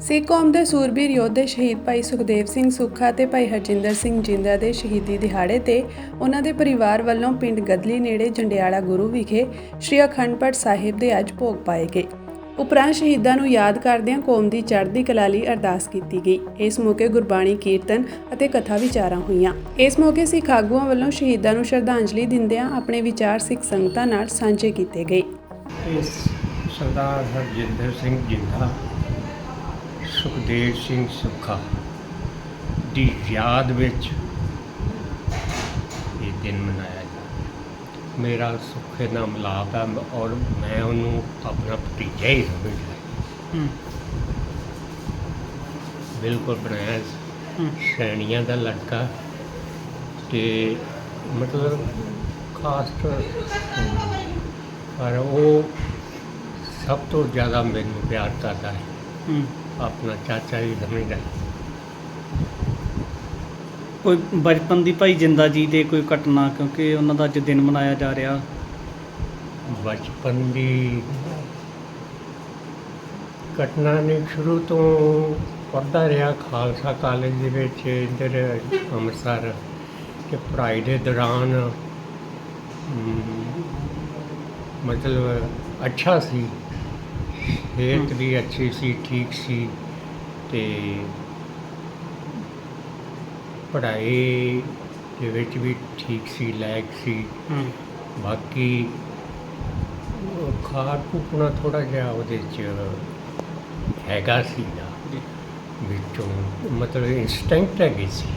ਸਿੱਖ ਕੌਮ ਦੇ ਸੂਰਬੀਰ ਯੋਧੇ ਸ਼ਹੀਦ ਭਾਈ ਸੁਖਦੇਵ ਸਿੰਘ ਸੁੱਖਾ ਤੇ ਭਾਈ ਹਰਜਿੰਦਰ ਸਿੰਘ ਜਿੰਦਾ ਦੇ ਸ਼ਹੀਦੀ ਦਿਹਾੜੇ ਤੇ ਉਹਨਾਂ ਦੇ ਪਰਿਵਾਰ ਵੱਲੋਂ ਪਿੰਡ ਗਦਲੀ ਨੇੜੇ ਜੰਡਿਆਲਾ ਗੁਰੂ ਵਿਖੇ ਸ੍ਰੀ ਅਖੰਡ ਪਾਠ ਸਾਹਿਬ ਦੇ ਅੱਜ ਭੋਗ ਪਾਏ ਗਏ। ਉਪਰੰਤ ਸ਼ਹੀਦਾਂ ਨੂੰ ਯਾਦ ਕਰਦਿਆਂ ਕੌਮ ਦੀ ਚੜ੍ਹਦੀ ਕਲਾ ਲਈ ਅਰਦਾਸ ਕੀਤੀ ਗਈ। ਇਸ ਮੌਕੇ ਗੁਰਬਾਣੀ ਕੀਰਤਨ ਅਤੇ ਕਥਾ ਵਿਚਾਰਾਂ ਹੋਈਆਂ। ਇਸ ਮੌਕੇ ਸਿੱਖ ਆਗੂਆਂ ਵੱਲੋਂ ਸ਼ਹੀਦਾਂ ਨੂੰ ਸ਼ਰਧਾਂਜਲੀ ਦਿੰਦਿਆਂ ਆਪਣੇ ਵਿਚਾਰ ਸਿੱਖ ਸੰਗਤਾਂ ਨਾਲ ਸਾਂਝੇ ਕੀਤੇ ਗਏ। ਸਰਦਾਰ ਹਰਜਿੰਦਰ ਸਿੰਘ ਜਿੰਦਾ, ਸੁਖਦੇਵ ਸਿੰਘ ਸੁੱਖਾ ਦੀ ਯਾਦ ਵਿੱਚ ਇਹ ਦਿਨ ਮਨਾਇਆ ਜਾਂਦਾ। ਮੇਰਾ ਸੁੱਖੇ ਨਾਲ ਮਿਲਾਪ ਹੈ ਔਰ ਮੈਂ ਉਹਨੂੰ ਆਪਣਾ ਭਤੀਜਾ ਹੀ ਸਮਝਦਾ। ਬਿਲਕੁਲ ਬਣਾਇਆ ਸੈਣੀਆਂ ਦਾ ਲੜਕਾ ਤੇ ਮਤਲਬ ਖਾਸ ਪਰ ਉਹ ਸਭ ਤੋਂ ਜ਼ਿਆਦਾ ਮੈਨੂੰ ਪਿਆਰ ਕਰਦਾ ਹੈ। ਆਪਣਾ ਚਾਚਾ ਹੀ ਸਮਝਦਾ। ਕੋਈ ਬਚਪਨ ਦੀ ਭਾਈ ਜਿੰਦਾ ਜੀ ਦੇ ਕੋਈ ਘਟਨਾ, ਕਿਉਂਕਿ ਉਹਨਾਂ ਦਾ ਅੱਜ ਦਿਨ ਮਨਾਇਆ ਜਾ ਰਿਹਾ। ਬਚਪਨ ਦੀ ਘਟਨਾ ਨੇ ਸ਼ੁਰੂ ਤੋਂ ਪੜ੍ਹਦਾ ਰਿਹਾ ਖਾਲਸਾ ਕਾਲਜ ਦੇ ਵਿੱਚ ਇੱਧਰ ਅੰਮ੍ਰਿਤਸਰ ਕਿ ਪੜ੍ਹਾਈ ਦੇ ਦੌਰਾਨ ਮਤਲਬ ਅੱਛਾ ਸੀ, ਸਿਹਤ ਵੀ ਅੱਛੀ ਸੀ, ਠੀਕ ਸੀ ਤੇ ਪੜ੍ਹਾਈ ਦੇ ਵਿੱਚ ਵੀ ਠੀਕ ਸੀ, ਲਾਇਕ ਸੀ। ਬਾਕੀ ਖਾਣ ਪੂਣਾ ਥੋੜ੍ਹਾ ਜਿਹਾ ਉਹਦੇ 'ਚ ਹੈਗਾ ਸੀਗਾ ਵਿੱਚੋਂ, ਮਤਲਬ ਇੰਸਟੈਂਕਟ ਹੈਗੀ ਸੀ।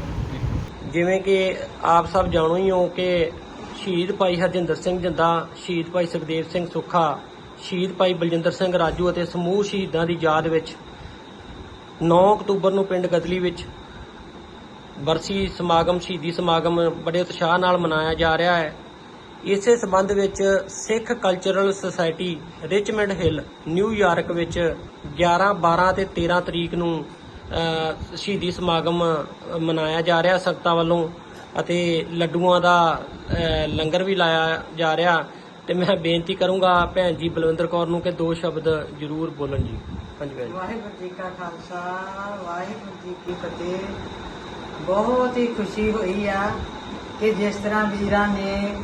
ਜਿਵੇਂ ਕਿ ਆਪ ਸਭ ਜਾਣੋ ਹੀ ਹੋ ਕਿ ਸ਼ਹੀਦ ਭਾਈ ਹਰਜਿੰਦਰ ਸਿੰਘ ਜਿੰਦਾ, ਸ਼ਹੀਦ ਭਾਈ ਸੁਖਦੇਵ ਸਿੰਘ ਸੁੱਖਾ, ਸ਼ਹੀਦ ਭਾਈ ਬਲਜਿੰਦਰ ਸਿੰਘ ਰਾਜੂ ਅਤੇ ਸਮੂਹ ਸ਼ਹੀਦਾਂ ਦੀ ਯਾਦ ਵਿੱਚ 9 ਅਕਤੂਬਰ ਨੂੰ ਪਿੰਡ ਗਦਲੀ ਵਿੱਚ ਬਰਸੀ ਸਮਾਗਮ, ਸ਼ਹੀਦੀ ਸਮਾਗਮ ਬੜੇ ਉਤਸ਼ਾਹ ਨਾਲ ਮਨਾਇਆ ਜਾ ਰਿਹਾ ਹੈ। ਇਸੇ ਸੰਬੰਧ ਵਿੱਚ Sikh cultural society Richmond Hill, New York ਵਿੱਚ 11, 12 ਤੇ 13 ਤਰੀਕ ਨੂੰ ਸ਼ਹੀਦੀ ਸਮਾਗਮ ਮਨਾਇਆ ਜਾ ਰਿਹਾ ਸੰਗਤਾਂ ਵੱਲੋਂ ਅਤੇ ਲੱਡੂਆਂ ਦਾ ਲੰਗਰ ਵੀ ਲਾਇਆ ਜਾ ਰਿਹਾ। ਤੇ ਮੈਂ ਬੇਨਤੀ ਕਰੂੰਗਾ ਭੈਣ ਜੀ ਬਲਵਿੰਦਰ ਕੌਰ ਨੂੰ ਕਿ 2 ਸ਼ਬਦ ਜ਼ਰੂਰ ਬੋਲਣ ਜੀ। ਹਾਂਜੀ ਭੈਣ ਜੀ। ਵਾਹਿਗੁਰੂ ਜੀ ਕਾ ਖਾਲਸਾ, ਵਾਹਿਗੁਰੂ ਜੀ ਕੀ ਫਤਿਹ। ਬਹੁਤ ਹੀ ਖੁਸ਼ੀ ਹੋਈ ਆ ਕਿ ਜਿਸ ਤਰ੍ਹਾਂ ਵੀਰਾਂ ਨੇ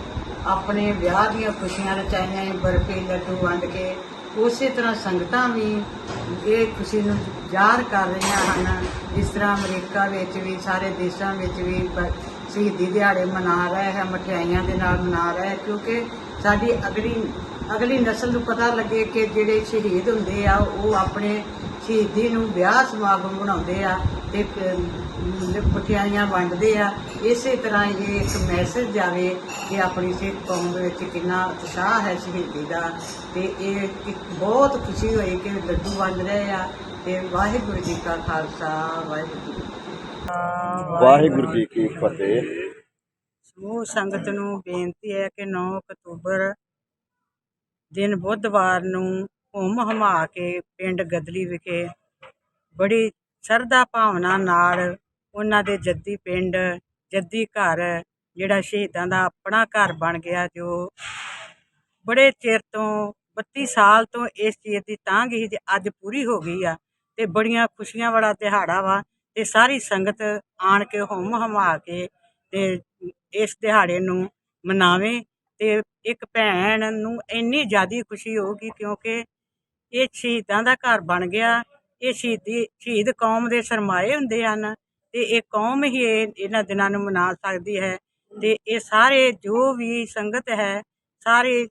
ਆਪਣੇ ਵਿਆਹ ਦੀਆਂ ਖੁਸ਼ੀਆਂ ਰਚਾਈਆਂ, ਬਰਫੀ ਲੱਡੂ ਵੰਡ ਕੇ, ਉਸੇ ਤਰ੍ਹਾਂ ਸੰਗਤਾਂ ਵੀ ਇਹ ਖੁਸ਼ੀ ਨੂੰ ਜ਼ਾਹਰ ਕਰ ਰਹੀਆਂ ਹਨ। ਜਿਸ ਤਰ੍ਹਾਂ ਅਮਰੀਕਾ ਵਿੱਚ ਵੀ, ਸਾਰੇ ਦੇਸ਼ਾਂ ਵਿੱਚ ਵੀ ਸ਼ਹੀਦੀ ਦਿਹਾੜੇ ਮਨਾ ਰਹੇ ਹੈ, ਮਠਿਆਈਆਂ ਦੇ ਨਾਲ ਮਨਾ ਰਹੇ, ਕਿਉਂਕਿ ਸਾਡੀ ਅਗਲੀ ਨਸਲ ਨੂੰ ਪਤਾ ਲੱਗੇ ਕਿ ਜਿਹੜੇ ਸ਼ਹੀਦ ਹੁੰਦੇ ਆ ਉਹ ਆਪਣੇ ਸ਼ਹੀਦੀ ਨੂੰ ਵਿਆਹ ਸਮਾਗਮ ਬਣਾਉਂਦੇ ਆ ਤੇ ਮਠਿਆਈਆਂ ਵੰਡਦੇ ਆ। ਇਸੇ ਤਰ੍ਹਾਂ ਇਹ ਇੱਕ ਮੈਸੇਜ ਜਾਵੇ ਕਿ ਆਪਣੀ ਸਿੱਖ ਕੌਮ ਦੇ ਵਿੱਚ ਕਿੰਨਾ ਉਤਸ਼ਾਹ ਹੈ ਸ਼ਹੀਦੀ ਦਾ। ਤੇ ਇਹ ਇੱਕ ਬਹੁਤ ਖੁਸ਼ੀ ਹੋਈ ਕਿ ਲੱਡੂ ਵੰਡ ਰਹੇ ਆ। ਤੇ ਵਾਹਿਗੁਰੂ ਜੀ ਕਾ ਖਾਲਸਾ, ਵਾਹਿਗੁਰੂ ਜੀ ਕੀ ਫਤਿਹ। ਸਮੂਹ ਸੰਗਤ ਨੂੰ ਬੇਨਤੀ ਹੈ ਕਿ 9 ਅਕਤੂਬਰ ਦਿਨ ਬੁੱਧਵਾਰ ਨੂੰ ਹੁੰਮ ਹਮਾ ਕੇ ਪਿੰਡ ਗਦਲੀ ਵਿਖੇ ਬੜੀ ਸ਼ਰਧਾ ਭਾਵਨਾ ਨਾਲ ਉਹਨਾਂ ਦੇ ਜੱਦੀ ਪਿੰਡ, ਜੱਦੀ ਘਰ, ਜਿਹੜਾ ਸ਼ਹੀਦਾਂ ਦਾ ਆਪਣਾ ਘਰ ਬਣ ਗਿਆ, ਜੋ ਬੜੇ ਚਿਰ ਤੋਂ 32 ਸਾਲ ਤੋਂ ਇਸ ਚੀਜ਼ ਦੀ ਤਾਂਘ ਸੀ, ਅੱਜ ਪੂਰੀ ਹੋ ਗਈ ਆ। ਤੇ ਬੜੀਆਂ ਖੁਸ਼ੀਆਂ ਵਾਲਾ ਦਿਹਾੜਾ ਵਾ ਤੇ ਸਾਰੀ ਸੰਗਤ ਆਣ ਕੇ ਹੁੰਮ ਹਮਾ ਕੇ ਤੇ ਇਸ ਦਿਹਾੜੇ ਨੂੰ ਮਨਾਵੇ। ਤੇ ਇੱਕ ਭੈਣ ਨੂੰ ਇੰਨੀ ਜ਼ਿਆਦਾ ਖੁਸ਼ੀ ਹੋਊਗੀ ਕਿਉਂਕਿ ਇਹ ਸ਼ਹੀਦਾਂ ਦਾ ਘਰ ਬਣ ਗਿਆ। ਇਹ ਸ਼ਹੀਦ ਕੌਮ ਦੇ ਸਰਮਾਏ ਹੁੰਦੇ ਹਨ ਤੇ ਇਹ ਕੌਮ ਹੀ ਇਹਨਾਂ ਦਿਨਾਂ ਨੂੰ ਮਨਾ ਸਕਦੀ ਹੈ। ਤੇ ਇਹ ਸਾਰੇ ਜੋ ਵੀ ਸੰਗਤ ਹੈ, ਸਾਰੇ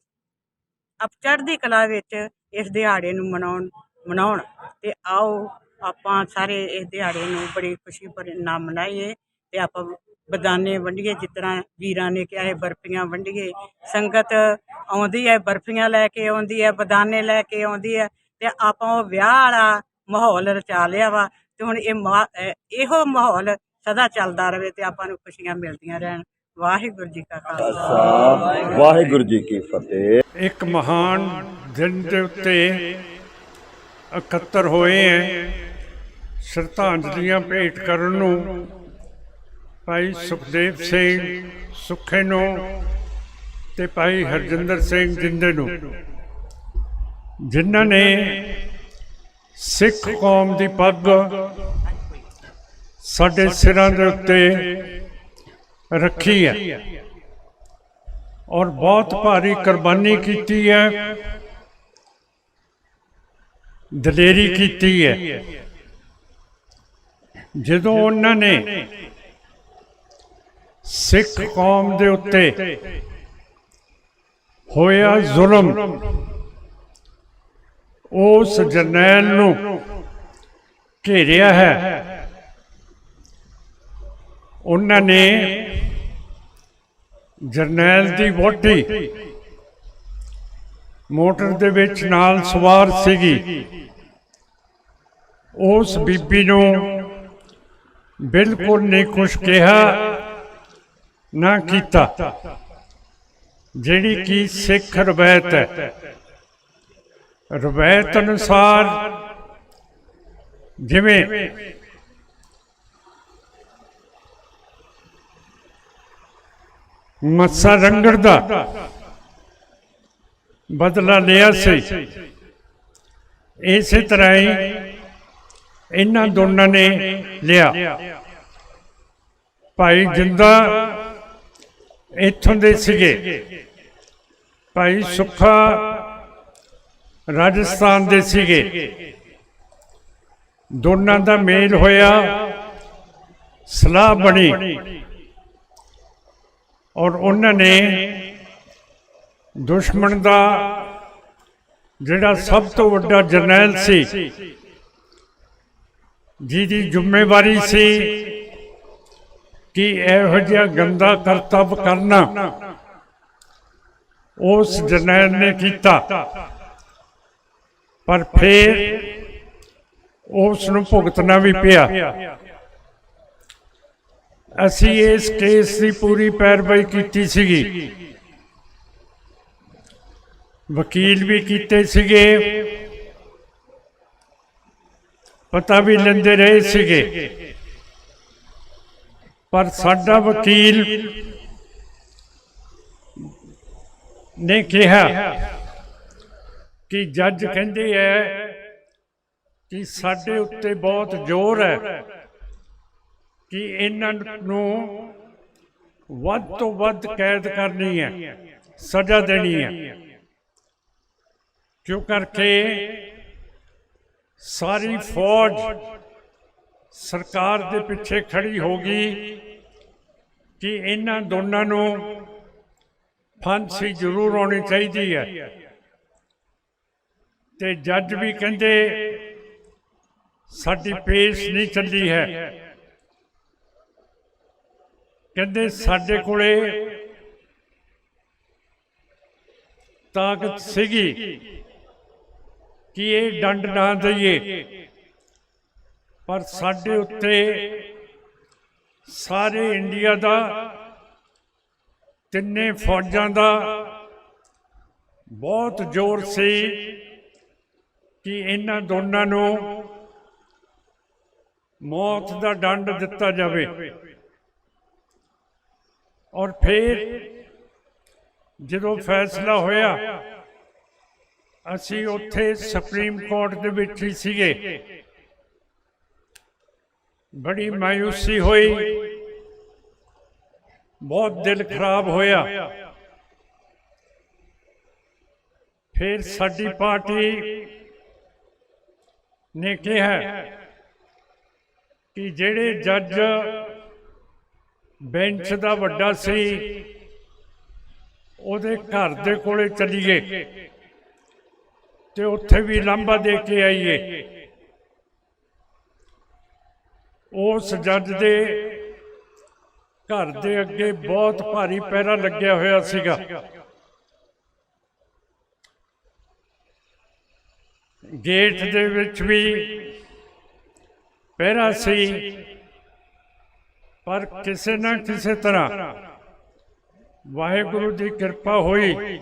ਚੜ੍ਹਦੀ ਕਲਾ ਵਿੱਚ ਇਸ ਦਿਹਾੜੇ ਨੂੰ ਮਨਾਉਣ ਤੇ ਆਓ ਆਪਾਂ ਸਾਰੇ ਇਸ ਦਿਹਾੜੇ ਨੂੰ ਬੜੀ ਖੁਸ਼ੀ ਭਰੇ ਨਾਲ ਮਨਾਈਏ ਤੇ ਆਪਾਂ ਬਦਾਨੇ ਵੰਡੀਏ। ਜਿਸ ਤਰ੍ਹਾਂ ਵੀਰਾਂ ਨੇ ਕਿਹਾ ਹੈ, ਬਰਫੀਆਂ ਵੰਡੀਏ। ਸੰਗਤ ਆਉਂਦੀ ਹੈ, ਬਰਫੀਆਂ ਲੈ ਕੇ ਆਉਂਦੀ ਹੈ, ਬਦਾਨੇ ਲੈ ਕੇ ਆਉਂਦੀ ਹੈ ਤੇ ਆਪਾਂ ਉਹ ਵਿਆਹ ਵਾਲਾ ਮਾਹੌਲ ਰਚਾ ਲਿਆ ਵਾ। ਤੇ ਹੁਣ ਇਹੋ ਮਾਹੌਲ ਸਦਾ ਚੱਲਦਾ ਰਹੇ ਤੇ ਆਪਾਂ ਨੂੰ ਖੁਸ਼ੀਆਂ ਮਿਲਦੀਆਂ ਰਹਿਣ। ਵਾਹਿਗੁਰੂ ਜੀ ਕਾ ਖਾਲਸਾ, ਵਾਹਿਗੁਰੂ ਜੀ ਕੀ ਫਤਿਹ। ਇੱਕ ਮਹਾਨ ਦਿਨ ਦੇ ਉੱਤੇ ਇਕੱਤਰ ਹੋਏ ਹੈ ਸ਼ਰਧਾਂਜਲੀਆਂ ਭੇਟ ਕਰਨ ਨੂੰ। ਭਾਈ ਸੁਖਦੇਵ ਸਿੰਘ ਸੁੱਖੇ ਨੂੰ ਤੇ ਭਾਈ ਹਰਜਿੰਦਰ ਸਿੰਘ ਜਿੰਦੇ ਨੂੰ, ਜਿਨ੍ਹਾਂ ਨੇ ਸਿੱਖ ਕੌਮ ਦੀ ਪੱਗ ਸਾਡੇ ਸਿਰਾਂ ਦੇ ਉੱਤੇ ਰੱਖੀ ਹੈ ਔਰ ਬਹੁਤ ਭਾਰੀ ਕੁਰਬਾਨੀ ਕੀਤੀ ਹੈ, ਦਲੇਰੀ ਕੀਤੀ ਹੈ। ਜਦੋਂ ਉਹਨਾਂ ਨੇ ਸਿੱਖ ਕੌਮ ਦੇ ਉੱਤੇ ਹੋਇਆ ਜ਼ੁਲਮ, ਉਸ ਜਰਨੈਲ ਨੂੰ ਘੇਰਿਆ ਹੈ, ਉਹਨਾਂ ਨੇ ਜਰਨੈਲ ਦੀ ਵਹੁਟੀ ਮੋਟਰ ਦੇ ਵਿੱਚ ਨਾਲ ਸਵਾਰ ਸੀਗੀ, ਉਸ ਬੀਬੀ ਨੂੰ ਬਿਲਕੁਲ ਨਹੀਂ ਕੁਛ ਕਿਹਾ ਨਾ ਕੀਤਾ, ਜਿਹੜੀ ਕਿ ਸਿੱਖ ਰਵਾਇਤ ਹੈ। ਰਵਾਇਤ ਅਨੁਸਾਰ ਜਿਵੇਂ ਮੱਸਾ ਰੰਗੜ ਦਾ ਬਦਲਾ ਲਿਆ ਸੀ, ਇਸੇ ਤਰ੍ਹਾਂ ਹੀ ਇਹਨਾਂ ਦੋਨਾਂ ਨੇ ਲਿਆ। ਭਾਈ ਜਿੰਦਾ ਇੱਥੋਂ ਦੇ ਸੀਗੇ, ਭਾਈ ਸੁੱਖਾ ਰਾਜਸਥਾਨ ਦੇ ਸੀਗੇ। ਦੋਨਾਂ ਦਾ ਮੇਲ ਹੋਇਆ, ਸਲਾਹ ਬਣੀ ਔਰ ਉਹਨਾਂ ਨੇ ਦੁਸ਼ਮਣ ਦਾ ਜਿਹੜਾ ਸਭ ਤੋਂ ਵੱਡਾ ਜਰਨੈਲ ਸੀ, ਜਿਹਦੀ ਜ਼ਿੰਮੇਵਾਰੀ ਸੀ ਕਿ ਇਹੋ ਜਿਹਾ ਗੰਦਾ ਕਰਤੱਵ ਕਰਨਾ, ਉਸ ਜਰਨੈਲ ਨੇ ਕੀਤਾ। ਪਰ ਫਿਰ ਉਸ ਨੂੰ ਭੁਗਤਣਾ ਵੀ ਪਿਆ। ਅਸੀਂ ਇਸ ਕੇਸ ਦੀ ਪੂਰੀ ਪੈਰਵਾਈ ਕੀਤੀ ਸੀਗੀ, ਵਕੀਲ ਵੀ ਕੀਤੇ ਸੀਗੇ, ਪਤਾ ਵੀ ਲੈਂਦੇ ਰਹੇ ਸੀਗੇ। ਪਰ ਸਾਡਾ ਵਕੀਲ ਨੇ ਕਿਹਾ ਕਿ ਜੱਜ ਕਹਿੰਦੇ ਹੈ ਕਿ ਸਾਡੇ ਉੱਤੇ ਬਹੁਤ ਜ਼ੋਰ ਹੈ ਕਿ ਇਹਨਾਂ ਨੂੰ ਵੱਧ ਤੋਂ ਵੱਧ ਕੈਦ ਕਰਨੀ ਹੈ, ਸਜ਼ਾ ਦੇਣੀ ਹੈ। ਕਿਉਂ ਕਰਕੇ ਸਾਰੀ ਫੌਜ ਸਰਕਾਰ ਦੇ ਪਿੱਛੇ ਖੜੀ ਹੋ ਗਈ ਕਿ ਇਹਨਾਂ ਦੋਨਾਂ ਨੂੰ ਫਾਂਸੀ ਜ਼ਰੂਰ ਹੋਣੀ ਚਾਹੀਦੀ ਹੈ। ਤੇ ਜੱਜ ਵੀ ਕਹਿੰਦੇ ਸਾਡੀ ਪੇਸ਼ ਨਹੀਂ ਚੱਲੀ ਹੈ, ਕਹਿੰਦੇ ਸਾਡੇ ਕੋਲੇ ਤਾਕਤ ਸੀਗੀ ਕਿ ਇਹ ਦੰਡ ਨਾ ਦਈਏ, ਪਰ ਸਾਡੇ ਉੱਤੇ ਸਾਰੇ ਇੰਡੀਆ ਦਾ, ਤਿੰਨੇ ਫੌਜਾਂ ਦਾ ਬਹੁਤ ਜ਼ੋਰ ਸੀ ਕਿ ਇਹਨਾਂ ਦੋਨਾਂ ਨੂੰ ਮੌਤ ਦਾ ਦੰਡ ਦਿੱਤਾ ਜਾਵੇ। ਔਰ ਫਿਰ ਜਦੋਂ ਫੈਸਲਾ ਹੋਇਆ, ਅਸੀਂ ਉੱਥੇ ਸੁਪਰੀਮ ਕੋਰਟ ਦੇ ਵਿੱਚ ਹੀ ਸੀਗੇ। ਬੜੀ ਮਾਯੂਸੀ ਹੋਈ, ਬਹੁਤ ਦਿਲ ਖਰਾਬ ਹੋਇਆ। ਫਿਰ ਸਾਡੀ ਪਾਰਟੀ ਨੇ ਕਿਹਾ ਕਿ ਜਿਹੜੇ ਜੱਜ ਬੈਂਚ ਦਾ ਵੱਡਾ ਸੀ, ਉਹਦੇ ਘਰ ਦੇ ਕੋਲੇ ਚੱਲੀਏ ਤੇ ਉੱਥੇ ਵੀ ਲਾਂਭਾ ਦੇ ਕੇ ਆਈਏ। ਉਸ ਜੱਜ ਦੇ ਘਰ ਦੇ ਅੱਗੇ ਬਹੁਤ ਭਾਰੀ ਪਹਿਰਾ ਲੱਗਿਆ ਹੋਇਆ ਸੀਗਾ। ਗੇਟ ਦੇ ਵਿੱਚ ਵੀ ਪਹਿਰਾ ਸੀ, ਪਰ ਕਿਸੇ ਨਾ ਕਿਸੇ ਤਰ੍ਹਾਂ ਵਾਹਿਗੁਰੂ ਦੀ ਕਿਰਪਾ ਹੋਈ,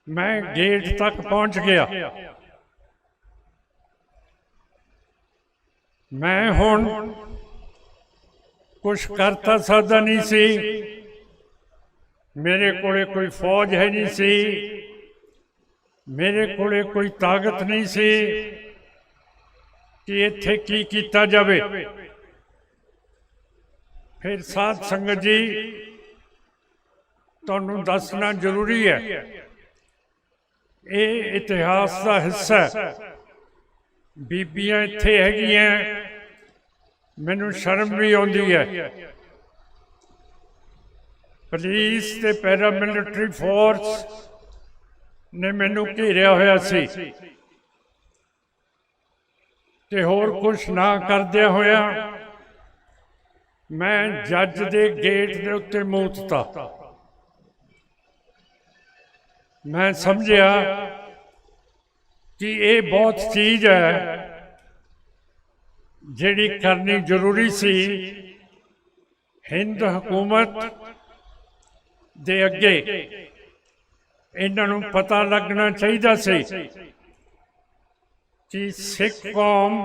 ਮੈਂ ਗੇਟ ਤੱਕ ਪਹੁੰਚ ਗਿਆ। ਮੈਂ ਹੁਣ ਕੁਛ ਕਰ ਤਾਂ ਸਕਦਾ ਨਹੀਂ ਸੀ, ਮੇਰੇ ਕੋਲੇ ਕੋਈ ਫੌਜ ਹੈ ਨਹੀਂ ਸੀ, ਮੇਰੇ ਕੋਲੇ ਕੋਈ ਤਾਕਤ ਨਹੀਂ ਸੀ ਕਿ ਇੱਥੇ ਕੀ ਕੀਤਾ ਜਾਵੇ। ਫਿਰ ਸਾਧ ਸੰਗਤ ਜੀ, ਤੁਹਾਨੂੰ ਦੱਸਣਾ ਜ਼ਰੂਰੀ ਹੈ, ਇਹ ਇਤਿਹਾਸ ਦਾ ਹਿੱਸਾ ਹੈ। ਬੀਬੀਆਂ ਇੱਥੇ ਹੈਗੀਆਂ, ਮੈਨੂੰ ਸ਼ਰਮ ਵੀ ਆਉਂਦੀ ਹੈ। ਪੁਲਿਸ ਤੇ ਪੈਰਾਮਿਲਟਰੀ ਫੋਰਸ ਨੇ ਮੈਨੂੰ ਘੇਰਿਆ ਹੋਇਆ ਸੀ ਤੇ ਹੋਰ ਕੁਛ ਨਾ ਕਰਦਿਆਂ ਹੋਇਆ ਮੈਂ ਜੱਜ ਦੇ ਗੇਟ ਦੇ ਉੱਤੇ ਮੂੰਹ ਦਿੱਤਾ। ਮੈਂ ਸਮਝਿਆ ਕਿ ਇਹ ਬਹੁਤ ਚੀਜ਼ ਹੈ ਜਿਹੜੀ ਕਰਨੀ ਜ਼ਰੂਰੀ ਸੀ। ਹਿੰਦ ਹਕੂਮਤ ਦੇ ਅੱਗੇ ਇਹਨਾਂ ਨੂੰ ਪਤਾ ਲੱਗਣਾ ਚਾਹੀਦਾ ਸੀ ਕਿ ਸਿੱਖ ਕੌਮ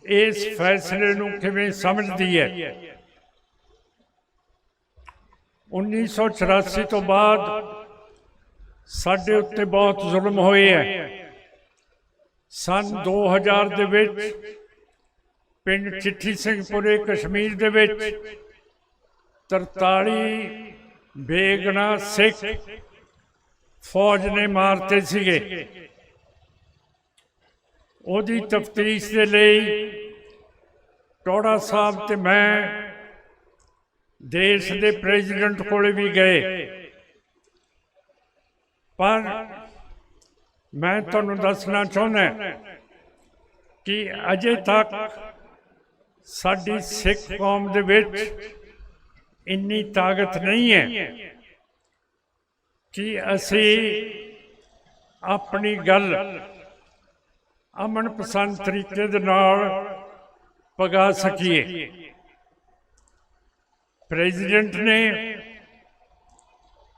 ਇਸ ਫੈਸਲੇ ਨੂੰ ਕਿਵੇਂ ਸਮਝਦੀ ਹੈ। 1984 ਤੋਂ ਬਾਅਦ ਸਾਡੇ ਉੱਤੇ ਬਹੁਤ ਜ਼ੁਲਮ ਹੋਏ ਹੈ। ਸੰਨ 2000 ਦੇ ਵਿੱਚ ਪਿੰਡ ਚਿੱਠੀ ਸਿੰਘਪੁਰੇ ਕਸ਼ਮੀਰ ਦੇ ਵਿੱਚ 43 ਬੇਗੁਨਾਹ ਸਿੱਖ ਫੌਜ ਨੇ ਮਾਰਤੇ ਸੀਗੇ। ਉਹਦੀ ਤਫਤੀਸ਼ ਦੇ ਲਈ ਟੋੜਾ ਸਾਹਿਬ ਤੇ ਮੈਂ ਦੇਸ਼ ਦੇ ਪ੍ਰੈਜ਼ੀਡੈਂਟ ਕੋਲੇ ਵੀ ਗਏ, ਪਰ ਮੈਂ ਤੁਹਾਨੂੰ ਦੱਸਣਾ ਚਾਹੁੰਦਾ ਕਿ ਅਜੇ ਤੱਕ ਸਾਡੀ ਸਿੱਖ ਕੌਮ ਦੇ ਵਿੱਚ ਇੰਨੀ ਤਾਕਤ ਨਹੀਂ ਹੈ ਕਿ ਅਸੀਂ ਆਪਣੀ ਗੱਲ ਅਮਨ ਪਸੰਦ ਤਰੀਕੇ ਦੇ ਨਾਲ ਪਗਾ ਸਕੀਏ। ਪ੍ਰੈਜ਼ੀਡੈਂਟ ਨੇ